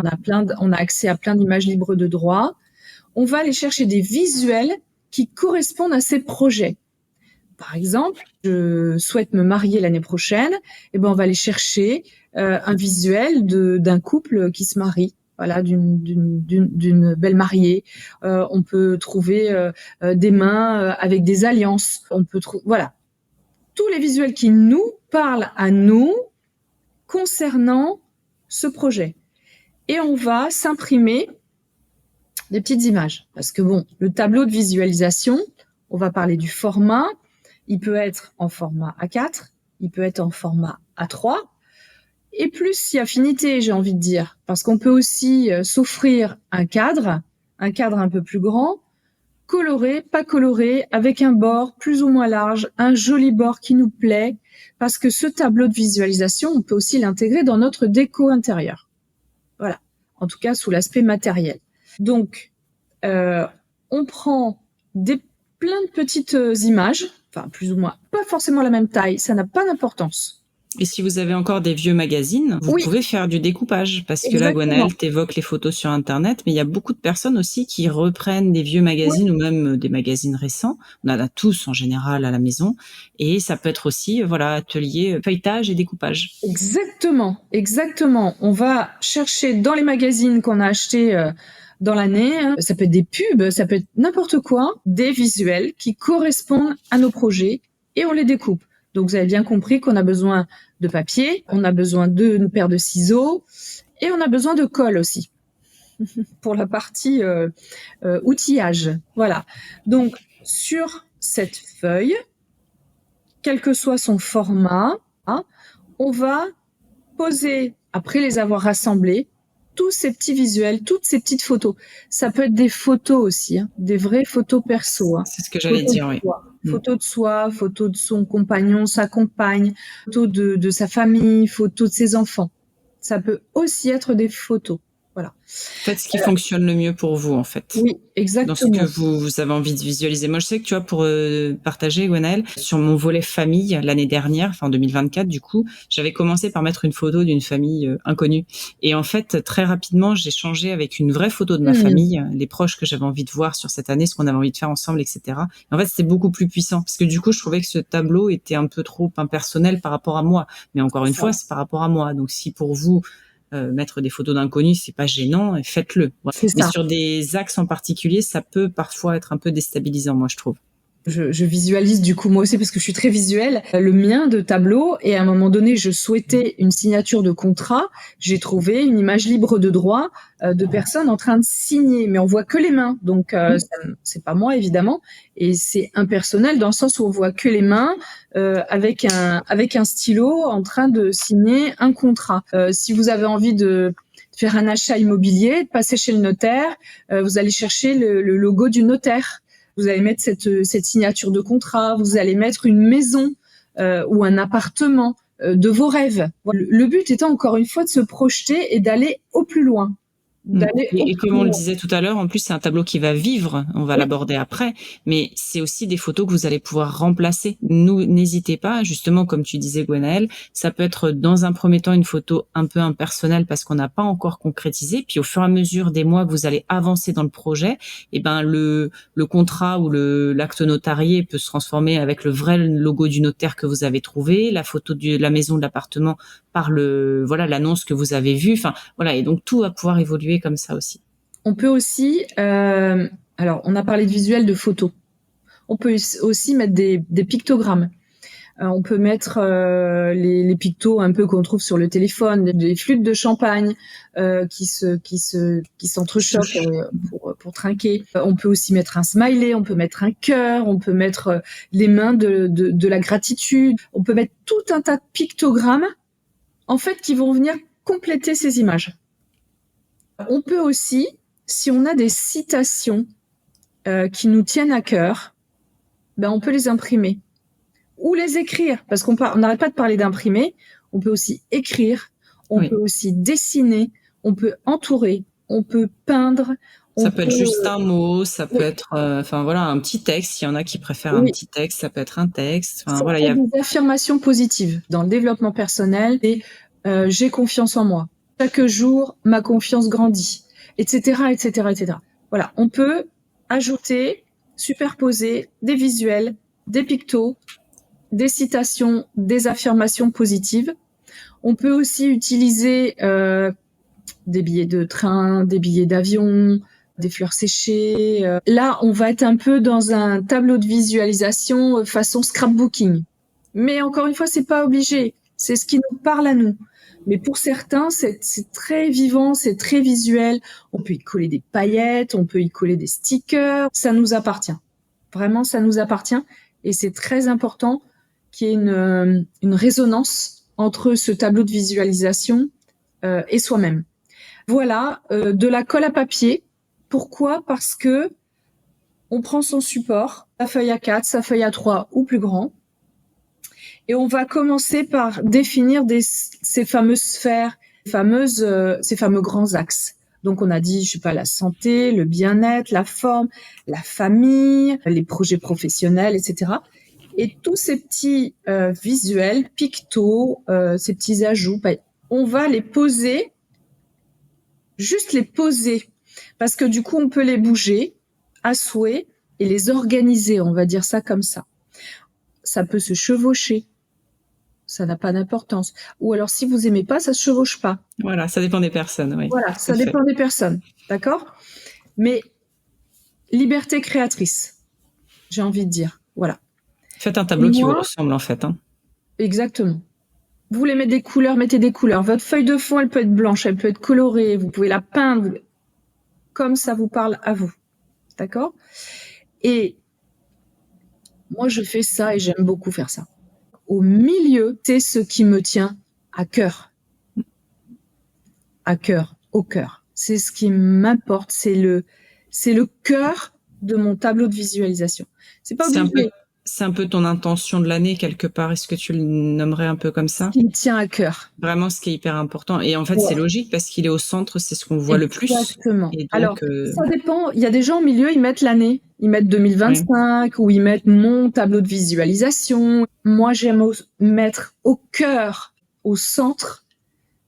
on a accès à plein d'images libres de droit. On va aller chercher des visuels qui correspondent à ces projets. Par exemple, je souhaite me marier l'année prochaine. On va aller chercher un visuel d'un couple qui se marie. Voilà, d'une belle mariée. On peut trouver des mains avec des alliances. On peut voilà, tous les visuels qui nous parlent à nous concernant ce projet. Et on va s'imprimer des petites images. Parce que le tableau de visualisation, on va parler du format. Il peut être en format A4, il peut être en format A3. Et plus si affinité, j'ai envie de dire. Parce qu'on peut aussi s'offrir un cadre un peu plus grand, coloré, pas coloré, avec un bord plus ou moins large, un joli bord qui nous plaît. Parce que ce tableau de visualisation, on peut aussi l'intégrer dans notre déco intérieure. Voilà. En tout cas, sous l'aspect matériel. Donc, on prend plein de petites images, enfin, plus ou moins, pas forcément la même taille, ça n'a pas d'importance. Et si vous avez encore des vieux magazines, vous pouvez faire du découpage, parce que là, Gwenaëlle t'évoque les photos sur Internet, mais il y a beaucoup de personnes aussi qui reprennent des vieux magazines ou même des magazines récents. On en a tous en général à la maison, et ça peut être aussi, atelier feuilletage et découpage. Exactement. On va chercher dans les magazines qu'on a achetés dans l'année, ça peut être des pubs, ça peut être n'importe quoi, des visuels qui correspondent à nos projets, et on les découpe. Donc, vous avez bien compris qu'on a besoin de papier, on a besoin d'une paire de ciseaux et on a besoin de colle aussi pour la partie outillage. Voilà. Donc, sur cette feuille, quel que soit son format, on va poser, après les avoir rassemblés, tous ces petits visuels, toutes ces petites photos. Ça peut être des photos aussi, des vraies photos perso. C'est ce que j'allais dire, oui. Photos de soi, photos de son compagnon, sa compagne, photos de sa famille, photos de ses enfants. Ça peut aussi être des photos. Voilà. Faites ce qui fonctionne le mieux pour vous, en fait. Oui, exactement. Dans ce que vous avez envie de visualiser. Moi, je sais que, tu vois, pour partager, Gwenaëlle, sur mon volet famille, l'année dernière, enfin en 2024, du coup, j'avais commencé par mettre une photo d'une famille inconnue. Et en fait, très rapidement, j'ai changé avec une vraie photo de ma famille, les proches que j'avais envie de voir sur cette année, ce qu'on avait envie de faire ensemble, etc. Et en fait, c'était beaucoup plus puissant. Parce que du coup, je trouvais que ce tableau était un peu trop impersonnel par rapport à moi. Mais encore une fois, c'est par rapport à moi. Donc, si pour vous, mettre des photos d'inconnus, c'est pas gênant, et faites-le. Voilà. Mais sur des axes en particulier, ça peut parfois être un peu déstabilisant, moi, je trouve. Je visualise du coup moi aussi parce que je suis très visuelle le mien de tableau, et à un moment donné je souhaitais une signature de contrat. J'ai trouvé une image libre de droit de personnes en train de signer, mais on voit que les mains, donc c'est pas moi évidemment, et c'est impersonnel dans le sens où on voit que les mains avec un stylo en train de signer un contrat. Si vous avez envie de faire un achat immobilier, de passer chez le notaire, vous allez chercher le logo du notaire. Vous allez mettre cette signature de contrat, vous allez mettre une maison ou un appartement de vos rêves. Le but étant encore une fois de se projeter et d'aller au plus loin. Et comme on le disait tout à l'heure, en plus c'est un tableau qui va vivre, on va l'aborder après, mais c'est aussi des photos que vous allez pouvoir remplacer. N'hésitez pas, justement comme tu disais Gwenaëlle, ça peut être dans un premier temps une photo un peu impersonnelle parce qu'on n'a pas encore concrétisé, puis au fur et à mesure des mois que vous allez avancer dans le projet, et ben le contrat ou l'acte notarié peut se transformer avec le vrai logo du notaire que vous avez trouvé, la photo de la maison, de l'appartement par l'annonce que vous avez vue, enfin voilà, et donc tout va pouvoir évoluer comme ça aussi. On peut aussi, alors on a parlé de visuel, de photos. On peut aussi mettre des pictogrammes. On peut mettre les pictos un peu qu'on trouve sur le téléphone, des flûtes de champagne qui s'entrechoquent pour trinquer. On peut aussi mettre un smiley, on peut mettre un cœur, on peut mettre les mains de la gratitude. On peut mettre tout un tas de pictogrammes en fait qui vont venir compléter ces images. On peut aussi, si on a des citations qui nous tiennent à cœur, ben on peut les imprimer ou les écrire, parce qu'on n'arrête pas de parler d'imprimer. On peut aussi écrire, on peut aussi dessiner, on peut entourer, on peut peindre. Ça peut être juste un mot, ça peut être, un petit texte. Il y en a qui préfèrent un petit texte, ça peut être un texte. Enfin, voilà, il y a des affirmations positives dans le développement personnel. Et j'ai confiance en moi. Chaque jour, ma confiance grandit, etc., etc., etc. Voilà, on peut ajouter, superposer des visuels, des pictos, des citations, des affirmations positives. On peut aussi utiliser des billets de train, des billets d'avion, des fleurs séchées. Là, on va être un peu dans un tableau de visualisation façon scrapbooking. Mais encore une fois, c'est pas obligé. C'est ce qui nous parle à nous. Mais pour certains, c'est très vivant, c'est très visuel. On peut y coller des paillettes, on peut y coller des stickers. Ça nous appartient. Vraiment, ça nous appartient. Et c'est très important qu'il y ait une résonance entre ce tableau de visualisation et soi-même. Voilà, de la colle à papier. Pourquoi ? Parce que on prend son support, sa feuille A4, sa feuille A3 ou plus grand, et on va commencer par définir ces fameuses sphères, ces fameux grands axes. Donc on a dit, je sais pas, la santé, le bien-être, la forme, la famille, les projets professionnels, etc. Et tous ces petits visuels, pictos, ces petits ajouts, on va les poser, juste les poser, parce que du coup on peut les bouger à souhait et les organiser, on va dire ça comme ça. Ça peut se chevaucher. Ça n'a pas d'importance. Ou alors, si vous aimez pas, ça se chevauche pas. Voilà, ça dépend des personnes, oui. Voilà, ça dépend des personnes, d'accord ? Mais liberté créatrice, j'ai envie de dire, voilà. Faites un tableau qui vous ressemble, en fait. Hein. Exactement. Vous voulez mettre des couleurs, mettez des couleurs. Votre feuille de fond, elle peut être blanche, elle peut être colorée, vous pouvez la peindre, comme ça vous parle à vous, d'accord ? Et moi, je fais ça et j'aime beaucoup faire ça. Au milieu, c'est ce qui me tient à cœur. À cœur, au cœur. C'est ce qui m'importe, c'est le cœur de mon tableau de visualisation. C'est pas obligé. c'est un peu ton intention de l'année quelque part. Est-ce que tu le nommerais un peu comme ça? Qui me tient à cœur. Vraiment, ce qui est hyper important. Et en fait, c'est Ouais. logique parce qu'il est au centre, c'est ce qu'on voit le plus. Exactement. Et Alors, donc, ça dépend. Il y a des gens au milieu, ils mettent l'année. Ils mettent ouais. 2025 ou ils mettent mon tableau de visualisation. Moi, j'aime mettre au cœur, au centre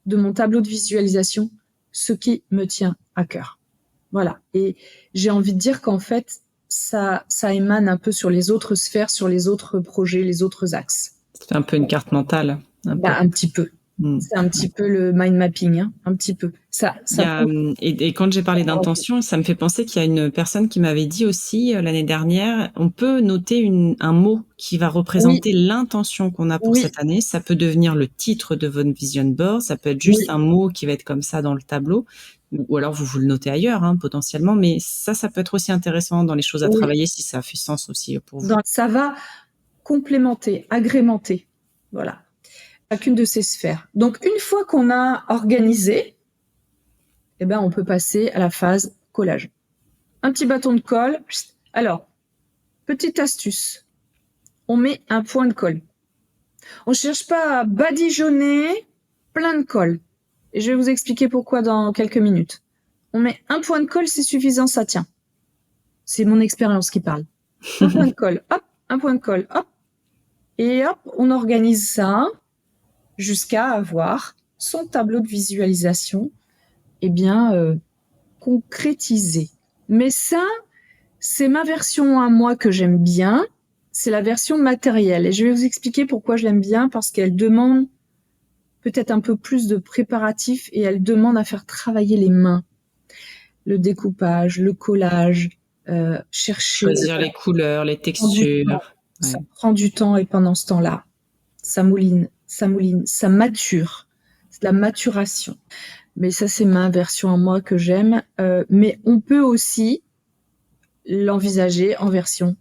de mon tableau de visualisation, ce qui me tient à cœur. Voilà. Et j'ai envie de dire qu'en fait, ça émane un peu sur les autres sphères, sur les autres projets, les autres axes. C'est un peu une carte mentale. Un petit peu. C'est un petit peu le mind mapping, hein, un petit peu. Et quand j'ai parlé d'intention, ça me fait penser qu'il y a une personne qui m'avait dit aussi l'année dernière, on peut noter un mot qui va représenter l'intention qu'on a pour cette année. Ça peut devenir le titre de votre vision board, ça peut être juste un mot qui va être comme ça dans le tableau, ou alors vous le notez ailleurs, hein, potentiellement. Mais ça peut être aussi intéressant dans les choses à travailler si ça fait sens aussi pour vous. Donc, ça va complémenter, agrémenter, voilà, chacune de ces sphères. Donc, une fois qu'on a organisé, eh ben, on peut passer à la phase collage. Un petit bâton de colle. Alors, petite astuce. On met un point de colle. On cherche pas à badigeonner plein de colle. Et je vais vous expliquer pourquoi dans quelques minutes. On met un point de colle, c'est suffisant, ça tient. C'est mon expérience qui parle. Un point de colle, hop, un point de colle, hop. Et hop, on organise ça jusqu'à avoir son tableau de visualisation concrétisé. Mais ça, c'est ma version à moi que j'aime bien. C'est la version matérielle. Et je vais vous expliquer pourquoi je l'aime bien, parce qu'elle demande peut-être un peu plus de préparatifs et elle demande à faire travailler les mains. Le découpage, le collage, chercher... Choisir les couleurs, les textures. Ça prend du temps et pendant ce temps-là, ça mouline, ça mature. C'est de la maturation. Mais ça, c'est ma version à moi que j'aime. Mais on peut aussi l'envisager en version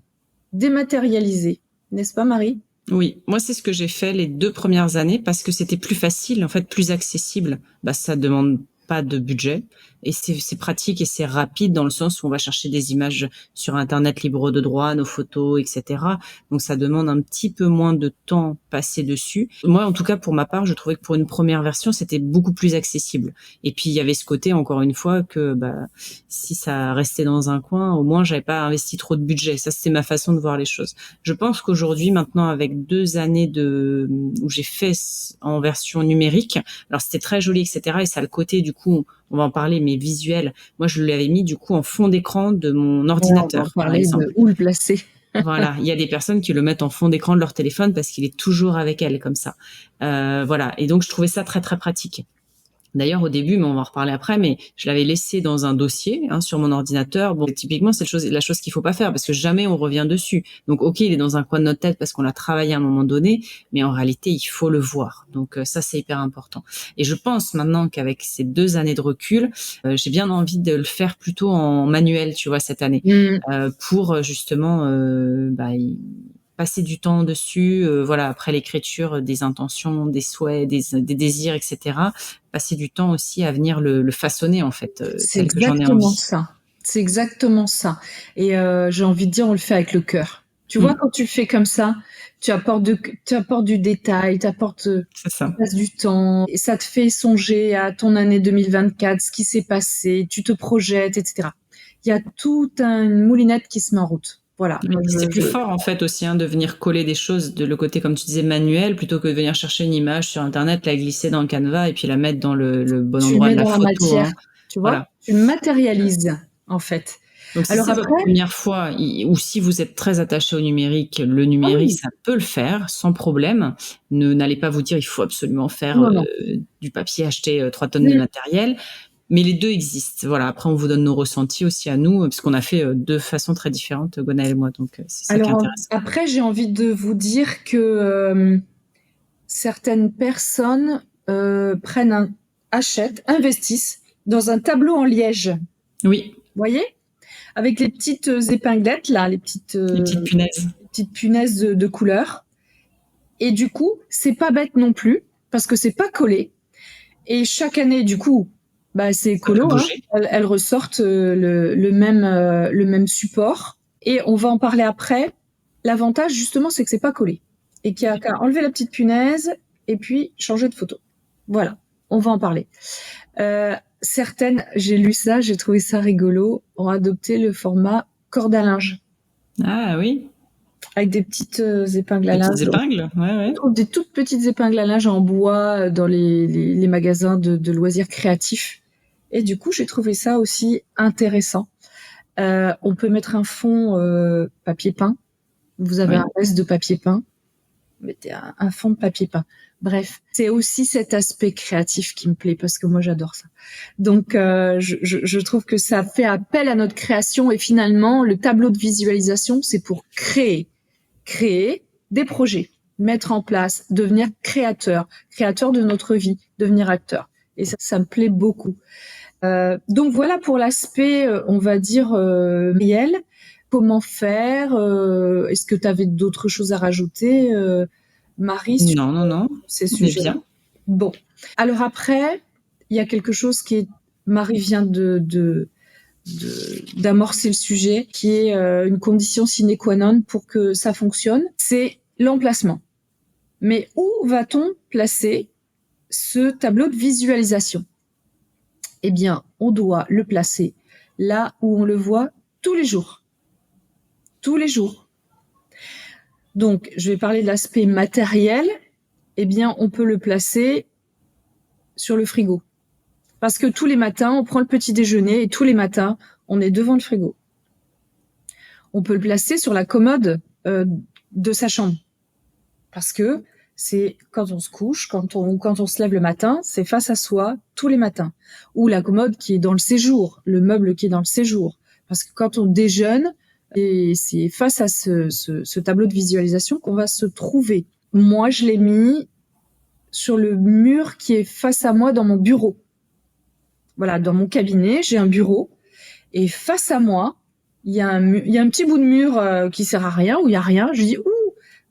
dématérialisée. N'est-ce pas, Marie? Oui, moi, c'est ce que j'ai fait les 2 premières années parce que c'était plus facile, en fait, plus accessible. Ça demande pas de budget et c'est pratique et c'est rapide dans le sens où on va chercher des images sur Internet libre de droit, nos photos, etc. Donc ça demande un petit peu moins de temps passé dessus. Moi, en tout cas, pour ma part, je trouvais que pour une première version, c'était beaucoup plus accessible. Et puis il y avait ce côté, encore une fois, que si ça restait dans un coin, au moins j'avais pas investi trop de budget. Ça, c'était ma façon de voir les choses. Je pense qu'aujourd'hui, maintenant, avec 2 années où j'ai fait en version numérique, alors c'était très joli, etc. Et ça a le côté, du coup, on va en parler, mais visuel. Moi, je l'avais mis du coup en fond d'écran de mon ordinateur, par exemple. Où le placer. Voilà, il y a des personnes qui le mettent en fond d'écran de leur téléphone parce qu'il est toujours avec elles comme ça. Voilà, et donc je trouvais ça très très pratique. D'ailleurs, au début, mais on va en reparler après, mais je l'avais laissé dans un dossier sur mon ordinateur. Bon, typiquement, c'est la chose qu'il faut pas faire parce que jamais on revient dessus. Donc, ok, il est dans un coin de notre tête parce qu'on l'a travaillé à un moment donné, mais en réalité, il faut le voir. Donc, ça, c'est hyper important. Et je pense maintenant qu'avec ces 2 années de recul, j'ai bien envie de le faire plutôt en manuel, tu vois, cette année, pour justement passer du temps dessus, après l'écriture des intentions, des souhaits, des désirs, etc. Passer du temps aussi à venir le façonner en fait. C'est exactement ça. C'est exactement ça. Et j'ai envie de dire, on le fait avec le cœur. Tu vois, quand tu fais comme ça, tu apportes du détail, tu passes du temps, et ça te fait songer à ton année 2024, ce qui s'est passé, tu te projettes, etc. Il y a toute une moulinette qui se met en route. Voilà. C'est plus fort en fait aussi de venir coller des choses de le côté, comme tu disais, manuel, plutôt que de venir chercher une image sur Internet, la glisser dans le Canva et puis la mettre dans le bon endroit de la photo. Matière, tu vois, tu matérialises en fait. Donc si c'est votre première fois ou si vous êtes très attaché au numérique, le numérique, ça peut le faire sans problème. N'allez pas vous dire il faut absolument faire du papier, acheter 3 tonnes de matériel. Mais les 2 existent. Voilà. Après, on vous donne nos ressentis aussi à nous, parce qu'on a fait de façon très différente, Gwenaëlle et moi. Donc, c'est ça qui est intéressant. Après, j'ai envie de vous dire que certaines personnes achètent, investissent dans un tableau en liège. Oui. Vous voyez, avec les petites épinglettes là, les petites punaises. Les petites punaises de couleur. Et du coup, c'est pas bête non plus, parce que c'est pas collé. Et chaque année, du coup, c'est écolo, elles ressortent le même support. Et on va en parler après. L'avantage, justement, c'est que c'est pas collé et qu'il y a qu'à enlever la petite punaise et puis changer de photo. Voilà, on va en parler. Certaines, j'ai lu ça, j'ai trouvé ça rigolo, ont adopté le format corde à linge. Ah oui. Avec des petites épingles à linge. Des petites épingles, ouais. On trouve des toutes petites épingles à linge en bois dans les magasins de loisirs créatifs. Et du coup, j'ai trouvé ça aussi intéressant. On peut mettre un fond papier peint. Vous avez un reste de papier peint. Mettez un fond de papier peint. Bref, c'est aussi cet aspect créatif qui me plaît parce que moi j'adore ça. Donc je trouve que ça fait appel à notre création et finalement le tableau de visualisation c'est pour créer des projets, mettre en place, devenir créateur de notre vie, devenir acteur. Et ça me plaît beaucoup. Donc voilà pour l'aspect, on va dire réel. Comment faire Est-ce que tu avais d'autres choses à rajouter Marie, non, c'est bien. Bon, alors après, il y a quelque chose qui est, Marie vient d'amorcer le sujet, qui est une condition sine qua non pour que ça fonctionne, c'est l'emplacement. Mais où va-t-on placer ce tableau de visualisation? Eh bien, on doit le placer là où on le voit tous les jours. Tous les jours. Donc, je vais parler de l'aspect matériel. Eh bien, on peut le placer sur le frigo. Parce que tous les matins, on prend le petit déjeuner et tous les matins, on est devant le frigo. On peut le placer sur la commode de sa chambre. Parce que c'est quand on se couche, quand on se lève le matin, c'est face à soi tous les matins. Ou la commode qui est dans le séjour, le meuble qui est dans le séjour. Parce que quand on déjeune, et c'est face à ce tableau de visualisation qu'on va se trouver. Moi, je l'ai mis sur le mur qui est face à moi dans mon bureau. Voilà, dans mon cabinet, j'ai un bureau. Et face à moi, il y a un petit bout de mur qui sert à rien, où il y a rien. Je dis,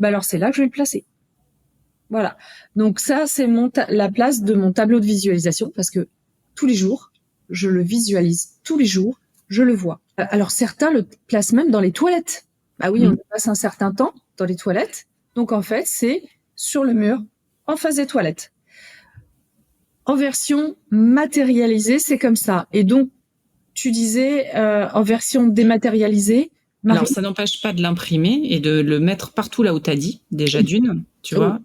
alors c'est là que je vais le placer. Voilà. Donc ça, c'est la place de mon tableau de visualisation, parce que tous les jours, je le visualise. Tous les jours, je le vois. Alors certains le placent même dans les toilettes. Bah oui, on passe un certain temps dans les toilettes. Donc en fait, c'est sur le mur, en face des toilettes. En version matérialisée, c'est comme ça. Et donc, tu disais en version dématérialisée. Marie... Alors ça n'empêche pas de l'imprimer et de le mettre partout là où t'as dit, déjà d'une, tu vois,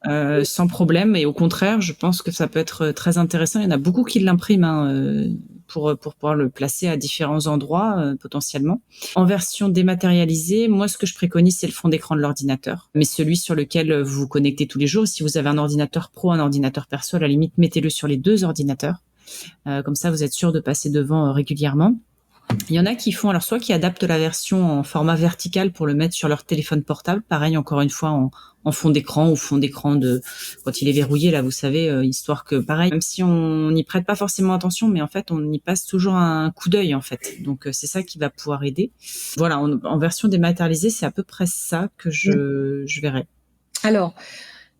sans problème. Et au contraire, je pense que ça peut être très intéressant. Il y en a beaucoup qui l'impriment pour pouvoir le placer à différents endroits potentiellement. En version dématérialisée, moi ce que je préconise c'est le fond d'écran de l'ordinateur, mais celui sur lequel vous vous connectez tous les jours. Si vous avez un ordinateur pro, un ordinateur perso, à la limite mettez-le sur les deux ordinateurs. Comme ça vous êtes sûr de passer devant régulièrement. Il y en a qui font, alors soit qui adaptent la version en format vertical pour le mettre sur leur téléphone portable, pareil encore une fois en fond d'écran ou fond d'écran de quand il est verrouillé là, vous savez, histoire que pareil, même si on n'y prête pas forcément attention, mais en fait on y passe toujours un coup d'œil en fait. Donc c'est ça qui va pouvoir aider. Voilà, en version dématérialisée, c'est à peu près ça que je verrai. Alors,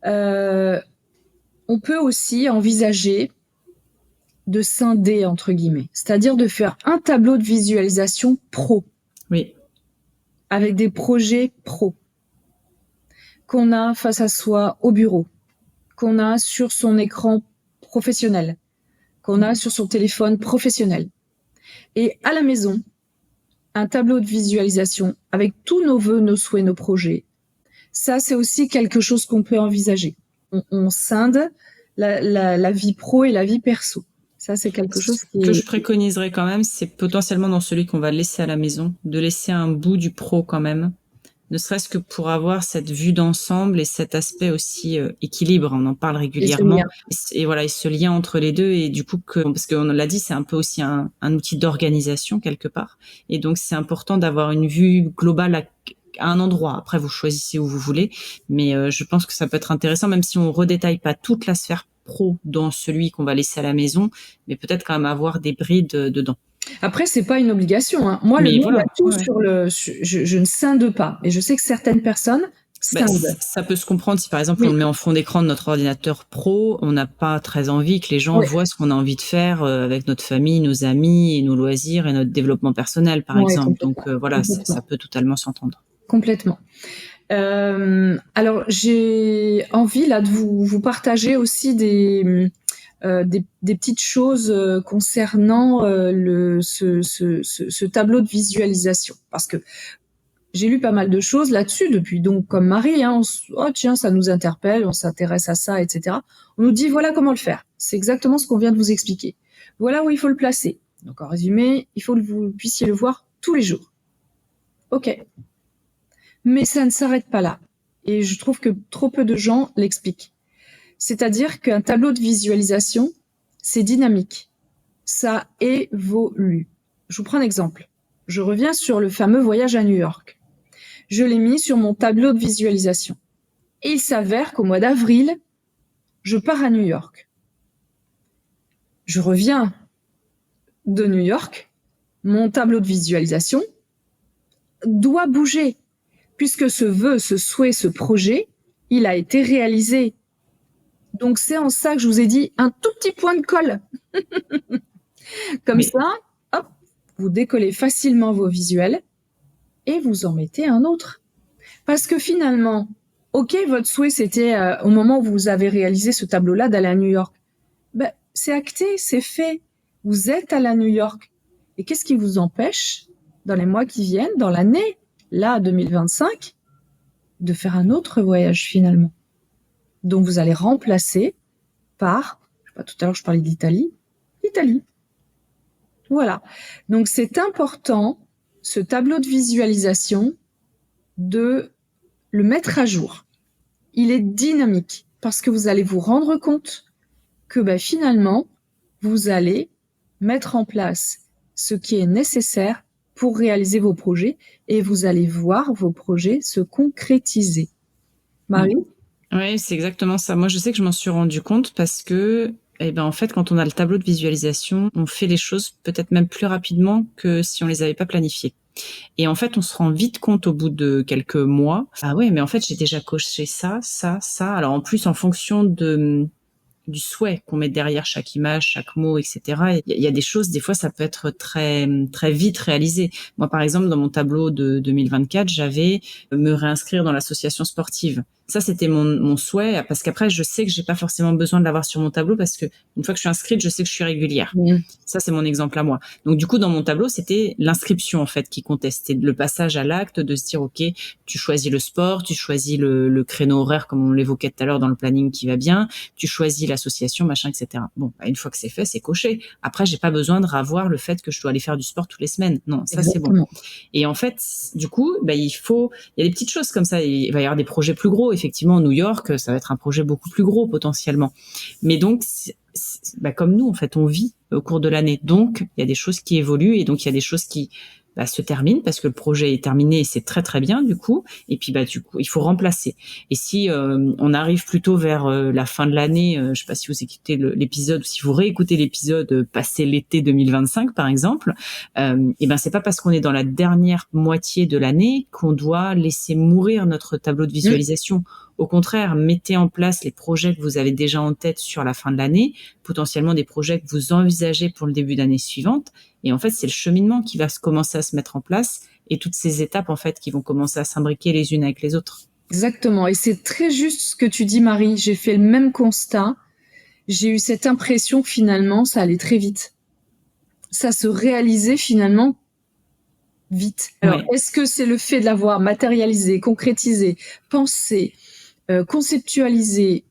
on peut aussi envisager de scinder, entre guillemets. C'est-à-dire de faire un tableau de visualisation pro. Oui. Avec des projets pro. Qu'on a face à soi au bureau. Qu'on a sur son écran professionnel. Qu'on a sur son téléphone professionnel. Et à la maison, un tableau de visualisation avec tous nos vœux, nos souhaits, nos projets. Ça, c'est aussi quelque chose qu'on peut envisager. On scinde la vie pro et la vie perso. Ça, c'est quelque chose que je préconiserais quand même, c'est potentiellement dans celui qu'on va laisser à la maison, de laisser un bout du pro quand même, ne serait-ce que pour avoir cette vue d'ensemble et cet aspect aussi équilibre. On en parle régulièrement. Et voilà, et ce lien entre les deux. Et du coup, parce qu'on l'a dit, c'est un peu aussi un outil d'organisation quelque part. Et donc, c'est important d'avoir une vue globale à un endroit. Après, vous choisissez où vous voulez. Mais je pense que ça peut être intéressant, même si on redétaille pas toute la sphère pro dans celui qu'on va laisser à la maison, mais peut-être quand même avoir des brides dedans. Après, c'est pas une obligation. Hein. Moi, sur le, je ne scinde pas. Et je sais que certaines personnes scindent. Ça peut se comprendre si, par exemple, on le met en fond d'écran de notre ordinateur pro, on n'a pas très envie que les gens voient ce qu'on a envie de faire avec notre famille, nos amis, et nos loisirs et notre développement personnel, par exemple. Donc voilà, ça peut totalement s'entendre. Complètement. Alors, j'ai envie là de vous partager aussi des petites choses concernant ce tableau de visualisation, parce que j'ai lu pas mal de choses là-dessus depuis. Donc, comme Marie, oh tiens, ça nous interpelle, on s'intéresse à ça, etc. On nous dit voilà comment le faire. C'est exactement ce qu'on vient de vous expliquer. Voilà où il faut le placer. Donc, en résumé, il faut que vous puissiez le voir tous les jours. Ok. Mais ça ne s'arrête pas là. Et je trouve que trop peu de gens l'expliquent. C'est-à-dire qu'un tableau de visualisation, c'est dynamique. Ça évolue. Je vous prends un exemple. Je reviens sur le fameux voyage à New York. Je l'ai mis sur mon tableau de visualisation. Et il s'avère qu'au mois d'avril, je pars à New York. Je reviens de New York. Mon tableau de visualisation doit bouger, puisque ce vœu, ce souhait, ce projet, il a été réalisé. Donc, c'est en ça que je vous ai dit un tout petit point de colle. Comme ça, hop, vous décollez facilement vos visuels et vous en mettez un autre. Parce que finalement, ok, votre souhait, c'était au moment où vous avez réalisé ce tableau-là d'aller à New York. Ben, c'est acté, c'est fait. Vous êtes allé à New York. Et qu'est-ce qui vous empêche, dans les mois qui viennent, dans l'année, là, 2025, de faire un autre voyage finalement? Donc, vous allez remplacer par, je sais pas, tout à l'heure, je parlais de l'Italie. Voilà. Donc, c'est important, ce tableau de visualisation, de le mettre à jour. Il est dynamique parce que vous allez vous rendre compte que finalement, vous allez mettre en place ce qui est nécessaire pour réaliser vos projets et vous allez voir vos projets se concrétiser. Marie ? Oui, c'est exactement ça. Moi, je sais que je m'en suis rendu compte parce que, en fait, quand on a le tableau de visualisation, on fait les choses peut-être même plus rapidement que si on les avait pas planifiées. Et en fait, on se rend vite compte au bout de quelques mois, ah ouais, mais en fait, j'ai déjà coché ça. Alors en plus, en fonction du souhait qu'on met derrière chaque image, chaque mot, etc. Il y a des choses, des fois, ça peut être très très vite réalisé. Moi, par exemple, dans mon tableau de 2024, j'avais me réinscrire dans l'association sportive. Ça, c'était mon souhait, parce qu'après, je sais que j'ai pas forcément besoin de l'avoir sur mon tableau, parce que une fois que je suis inscrite, je sais que je suis régulière. Ça, c'est mon exemple à moi. Donc, du coup, dans mon tableau, c'était l'inscription, en fait, qui comptait. C'était le passage à l'acte, de se dire, OK, tu choisis le sport, tu choisis le créneau horaire, comme on l'évoquait tout à l'heure dans le planning qui va bien, tu choisis l'association, machin, etc. Bon, une fois que c'est fait, c'est coché. Après, j'ai pas besoin de revoir le fait que je dois aller faire du sport toutes les semaines. Non, ça, Exactement. c'est bon. Et en fait, du coup, il y a des petites choses comme ça. Il va y avoir des projets plus gros. Effectivement, New York, ça va être un projet beaucoup plus gros potentiellement. Mais donc, comme nous, en fait, on vit au cours de l'année. Donc, il y a des choses qui évoluent et donc il y a des choses qui se terminent parce que le projet est terminé et c'est très très bien du coup. Et puis du coup, il faut remplacer. Et si on arrive plutôt vers la fin de l'année, je sais pas si vous écoutez l'épisode ou si vous réécoutez l'épisode passé l'été 2025 par exemple, c'est pas parce qu'on est dans la dernière moitié de l'année qu'on doit laisser mourir notre tableau de visualisation. Au contraire, mettez en place les projets que vous avez déjà en tête sur la fin de l'année, potentiellement des projets que vous envisagez pour le début d'année suivante. Et en fait, c'est le cheminement qui va commencer à se mettre en place et toutes ces étapes, en fait, qui vont commencer à s'imbriquer les unes avec les autres. Exactement. Et c'est très juste ce que tu dis, Marie. J'ai fait le même constat. J'ai eu cette impression que finalement, ça allait très vite. Ça se réalisait finalement vite. Alors, Est-ce que c'est le fait de l'avoir matérialisé, concrétisé, pensé, conceptualisé?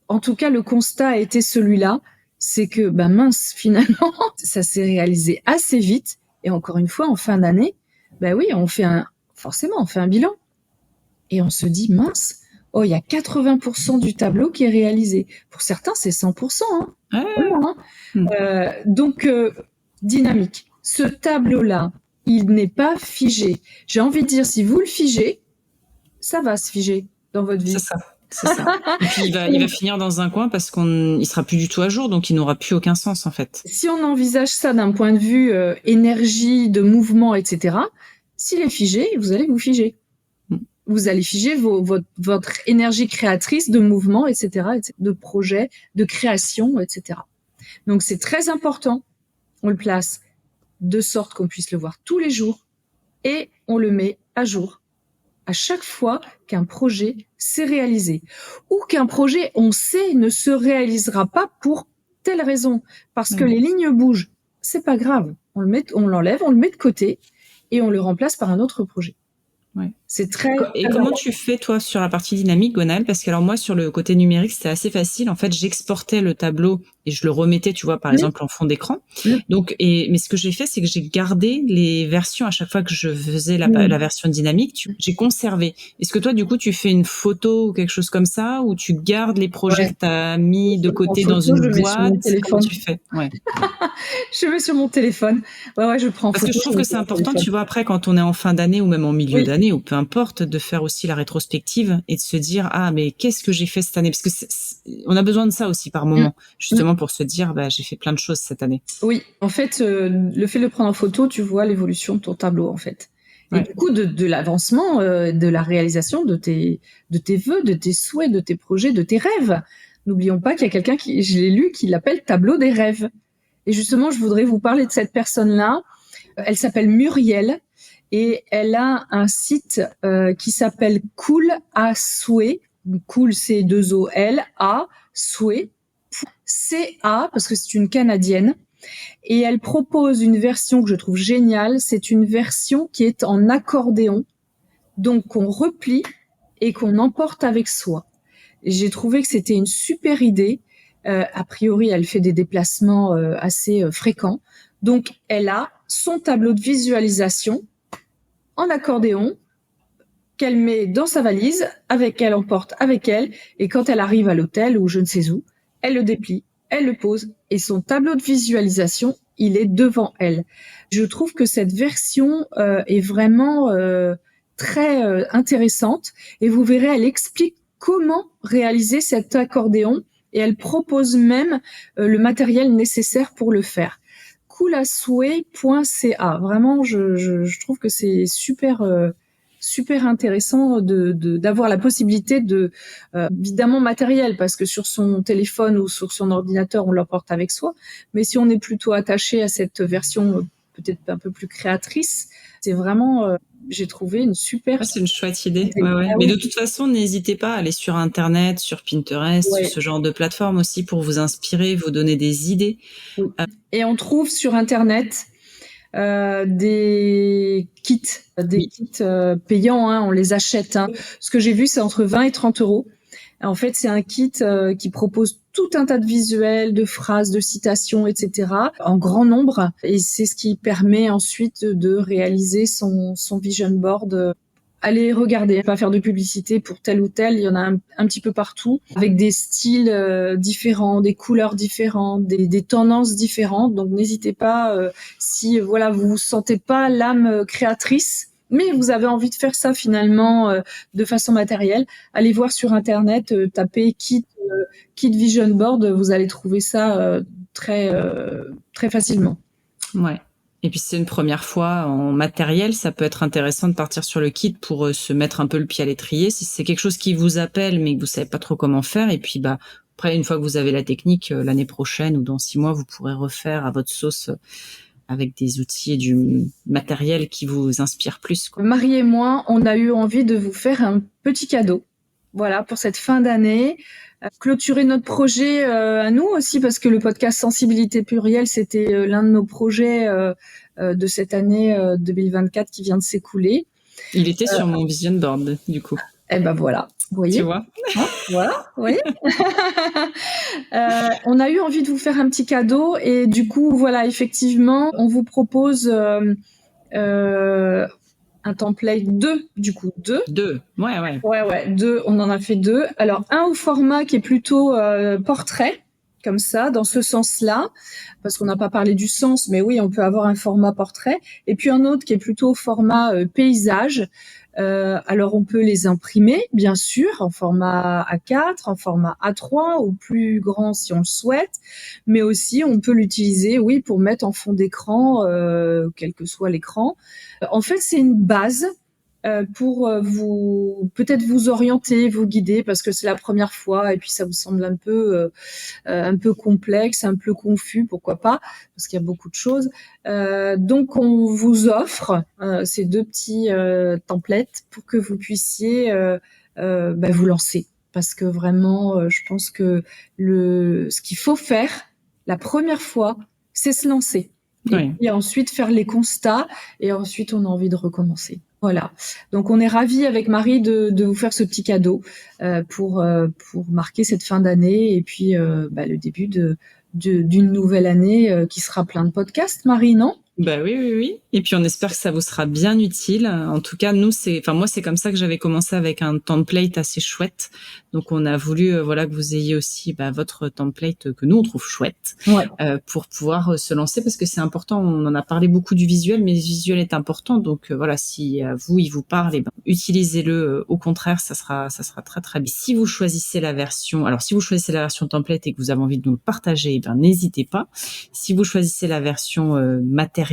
En tout cas, le constat a été celui-là. C'est que, mince, finalement, ça s'est réalisé assez vite. Et encore une fois, en fin d'année, oui, on fait un bilan. Et on se dit, mince, oh, il y a 80% du tableau qui est réalisé. Pour certains, c'est 100%. Donc, dynamique. Ce tableau-là, il n'est pas figé. J'ai envie de dire, si vous le figez, ça va se figer dans votre vie. C'est ça. Et puis il va finir dans un coin parce qu'il sera plus du tout à jour, donc il n'aura plus aucun sens en fait. Si on envisage ça d'un point de vue énergie, de mouvement, etc., s'il est figé, vous allez vous figer. Vous allez figer votre énergie créatrice de mouvement, etc., de projet, de création, etc. Donc c'est très important. On le place de sorte qu'on puisse le voir tous les jours et on le met à jour à chaque fois qu'un projet s'est réalisé ou qu'un projet, on sait, ne se réalisera pas pour telle raison, parce que les lignes bougent. C'est pas grave. On l'enlève, on le met de côté et on le remplace par un autre projet. Ouais. C'est très. Et comment tu fais, toi, sur la partie dynamique, Gwenaëlle? Parce que alors moi, sur le côté numérique, c'était assez facile. En fait, j'exportais le tableau et je le remettais, tu vois, par exemple, en fond d'écran. Donc, mais ce que j'ai fait, c'est que j'ai gardé les versions à chaque fois que je faisais la version dynamique. J'ai conservé. Est-ce que toi, du coup, tu fais une photo ou quelque chose comme ça, ou tu gardes les projets que tu as mis de côté dans une boîte? Comment tu fais? Ouais. Je mets sur mon téléphone. Ouais, je prends. Parce que je trouve que c'est important, tu vois, après, quand on est en fin d'année ou même en milieu d'année, ou peu importe, de faire aussi la rétrospective et de se dire, ah, mais qu'est-ce que j'ai fait cette année? Parce que on a besoin de ça aussi par moment, justement pour se dire, bah, j'ai fait plein de choses cette année. Oui, en fait, le fait de le prendre en photo, tu vois l'évolution de ton tableau, en fait. Et du coup, de l'avancement, de la réalisation de tes vœux, de tes souhaits, de tes projets, de tes rêves. N'oublions pas qu'il y a quelqu'un je l'ai lu, qui l'appelle tableau des rêves. Et justement, je voudrais vous parler de cette personne-là. Elle s'appelle Muriel et elle a un site qui s'appelle Cool à souhait. Cool, c'est 2 O L A souhait. CA parce que c'est une Canadienne. Et elle propose une version que je trouve géniale. C'est une version qui est en accordéon, donc qu'on replie et qu'on emporte avec soi. Et j'ai trouvé que c'était une super idée. A priori, elle fait des déplacements assez fréquents. Donc, elle a son tableau de visualisation en accordéon qu'elle met dans sa valise, elle emporte avec elle. Et quand elle arrive à l'hôtel ou je ne sais où, elle le déplie, elle le pose et son tableau de visualisation, il est devant elle. Je trouve que cette version est vraiment très intéressante et vous verrez, elle explique comment réaliser cet accordéon et elle propose même le matériel nécessaire pour le faire. Coolasouhait.ca. Vraiment, je trouve que c'est super intéressant d'avoir la possibilité de évidemment matériel parce que sur son téléphone ou sur son ordinateur on l'emporte avec soi, mais si on est plutôt attaché à cette version peut-être un peu plus créatrice, c'est vraiment j'ai trouvé une super. C'est une chouette idée. Ouais. Mais de toute façon, n'hésitez pas à aller sur Internet, sur Pinterest, sur ce genre de plateforme aussi pour vous inspirer, vous donner des idées. Et on trouve sur Internet des kits payants, hein, on les achète. Hein. Ce que j'ai vu, c'est entre 20 et 30 euros. En fait, c'est un kit qui propose tout un tas de visuels, de phrases, de citations, etc. en grand nombre. Et c'est ce qui permet ensuite de réaliser son vision board. Allez regarder, pas faire de publicité pour tel ou tel, il y en a un petit peu partout, avec des styles différents, des couleurs différentes, des tendances différentes. Donc n'hésitez pas, si voilà vous vous sentez pas l'âme créatrice, mais vous avez envie de faire ça finalement de façon matérielle, allez voir sur Internet, tapez kit vision board, vous allez trouver ça très facilement. Ouais. Et puis, si c'est une première fois en matériel, ça peut être intéressant de partir sur le kit pour se mettre un peu le pied à l'étrier. Si c'est quelque chose qui vous appelle, mais que vous savez pas trop comment faire. Et puis, après, une fois que vous avez la technique, l'année prochaine ou dans 6 mois, vous pourrez refaire à votre sauce avec des outils et du matériel qui vous inspire plus, quoi. Marie et moi, on a eu envie de vous faire un petit cadeau. Voilà, pour cette fin d'année. Clôturer notre projet à nous aussi, parce que le podcast Sensibilité Plurielle, c'était l'un de nos projets de cette année 2024 qui vient de s'écouler. Il était sur mon vision board, du coup. Eh ben voilà, vous voyez. Tu vois. Voilà, vous voyez. On a eu envie de vous faire un petit cadeau et du coup, voilà, effectivement, on vous propose un template 2, du coup 2. 2, ouais. Ouais, 2, on en a fait 2. Alors, un au format qui est plutôt portrait, comme ça, dans ce sens-là, parce qu'on n'a pas parlé du sens, mais oui, on peut avoir un format portrait. Et puis un autre qui est plutôt au format paysage. Alors, on peut les imprimer, bien sûr, en format A4, en format A3 ou plus grand si on le souhaite, mais aussi on peut l'utiliser, oui, pour mettre en fond d'écran, quel que soit l'écran. En fait, c'est une base pour vous peut-être vous orienter, vous guider, parce que c'est la première fois et puis ça vous semble un peu complexe, un peu confus, pourquoi pas, parce qu'il y a beaucoup de choses. Donc on vous offre ces 2 petits templates pour que vous puissiez vous lancer. Parce que vraiment, je pense que ce qu'il faut faire la première fois, c'est se lancer. Et ensuite faire les constats, et ensuite on a envie de recommencer. Voilà. Donc on est ravis avec Marie de vous faire ce petit cadeau pour marquer cette fin d'année et puis le début d'une nouvelle année qui sera plein de podcasts, Marie, non ? Bah oui. Et puis on espère que ça vous sera bien utile. En tout cas, moi c'est comme ça que j'avais commencé, avec un template assez chouette. Donc on a voulu que vous ayez aussi votre template que nous on trouve chouette, pour pouvoir se lancer, parce que c'est important. On en a parlé beaucoup du visuel, mais le visuel est important. Donc si il vous parle, utilisez-le. Au contraire, ça sera très très bien. Si vous choisissez la version template et que vous avez envie de nous le partager, n'hésitez pas. Si vous choisissez la version matérielle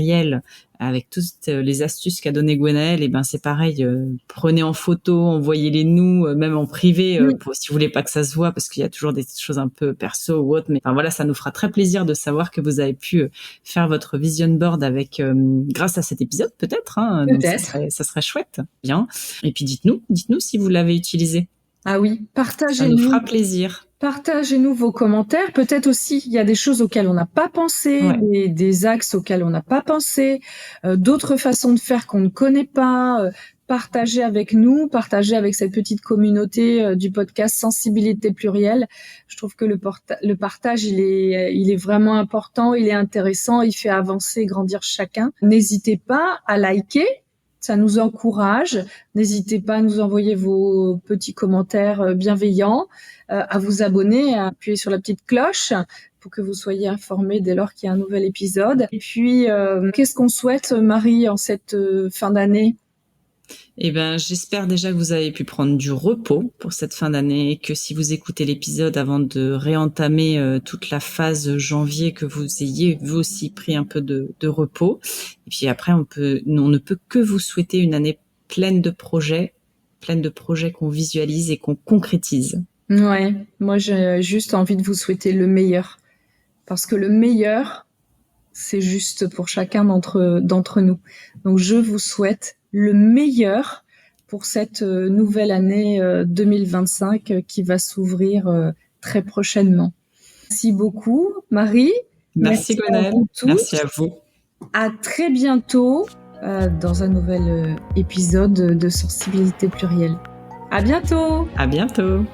avec toutes les astuces qu'a donné Gwenaëlle, c'est pareil, prenez en photo, envoyez-les nous, même en privé, si vous voulez pas que ça se voit, parce qu'il y a toujours des choses un peu perso ou autre, mais ça nous fera très plaisir de savoir que vous avez pu faire votre vision board avec grâce à cet épisode, peut-être, hein. Peut-être. Donc ça serait chouette. Bien. Et puis dites-nous si vous l'avez utilisé. Ah oui, partagez-nous. Ça nous fera plaisir. Partagez-nous vos commentaires. Peut-être aussi, il y a des choses auxquelles on n'a pas pensé, des axes auxquels on n'a pas pensé, d'autres façons de faire qu'on ne connaît pas. Partagez avec nous, partagez avec cette petite communauté du podcast Sensibilité Plurielle. Je trouve que le partage, il est vraiment important, il est intéressant, il fait avancer, grandir chacun. N'hésitez pas à liker. Ça nous encourage. N'hésitez pas à nous envoyer vos petits commentaires bienveillants, à vous abonner, à appuyer sur la petite cloche pour que vous soyez informés dès lors qu'il y a un nouvel épisode. Et puis, qu'est-ce qu'on souhaite, Marie, en cette fin d'année ? J'espère déjà que vous avez pu prendre du repos pour cette fin d'année, et que si vous écoutez l'épisode avant de réentamer toute la phase janvier, que vous ayez vous aussi pris un peu de repos. Et puis après, on ne peut que vous souhaiter une année pleine de projets qu'on visualise et qu'on concrétise. Ouais, moi j'ai juste envie de vous souhaiter le meilleur, parce que le meilleur, c'est juste pour chacun d'entre nous. Donc je vous souhaite le meilleur pour cette nouvelle année 2025 qui va s'ouvrir très prochainement. Merci beaucoup, Marie. Merci Gwenaëlle. Merci à vous. À très bientôt dans un nouvel épisode de Sensibilité Plurielle. À bientôt. À bientôt.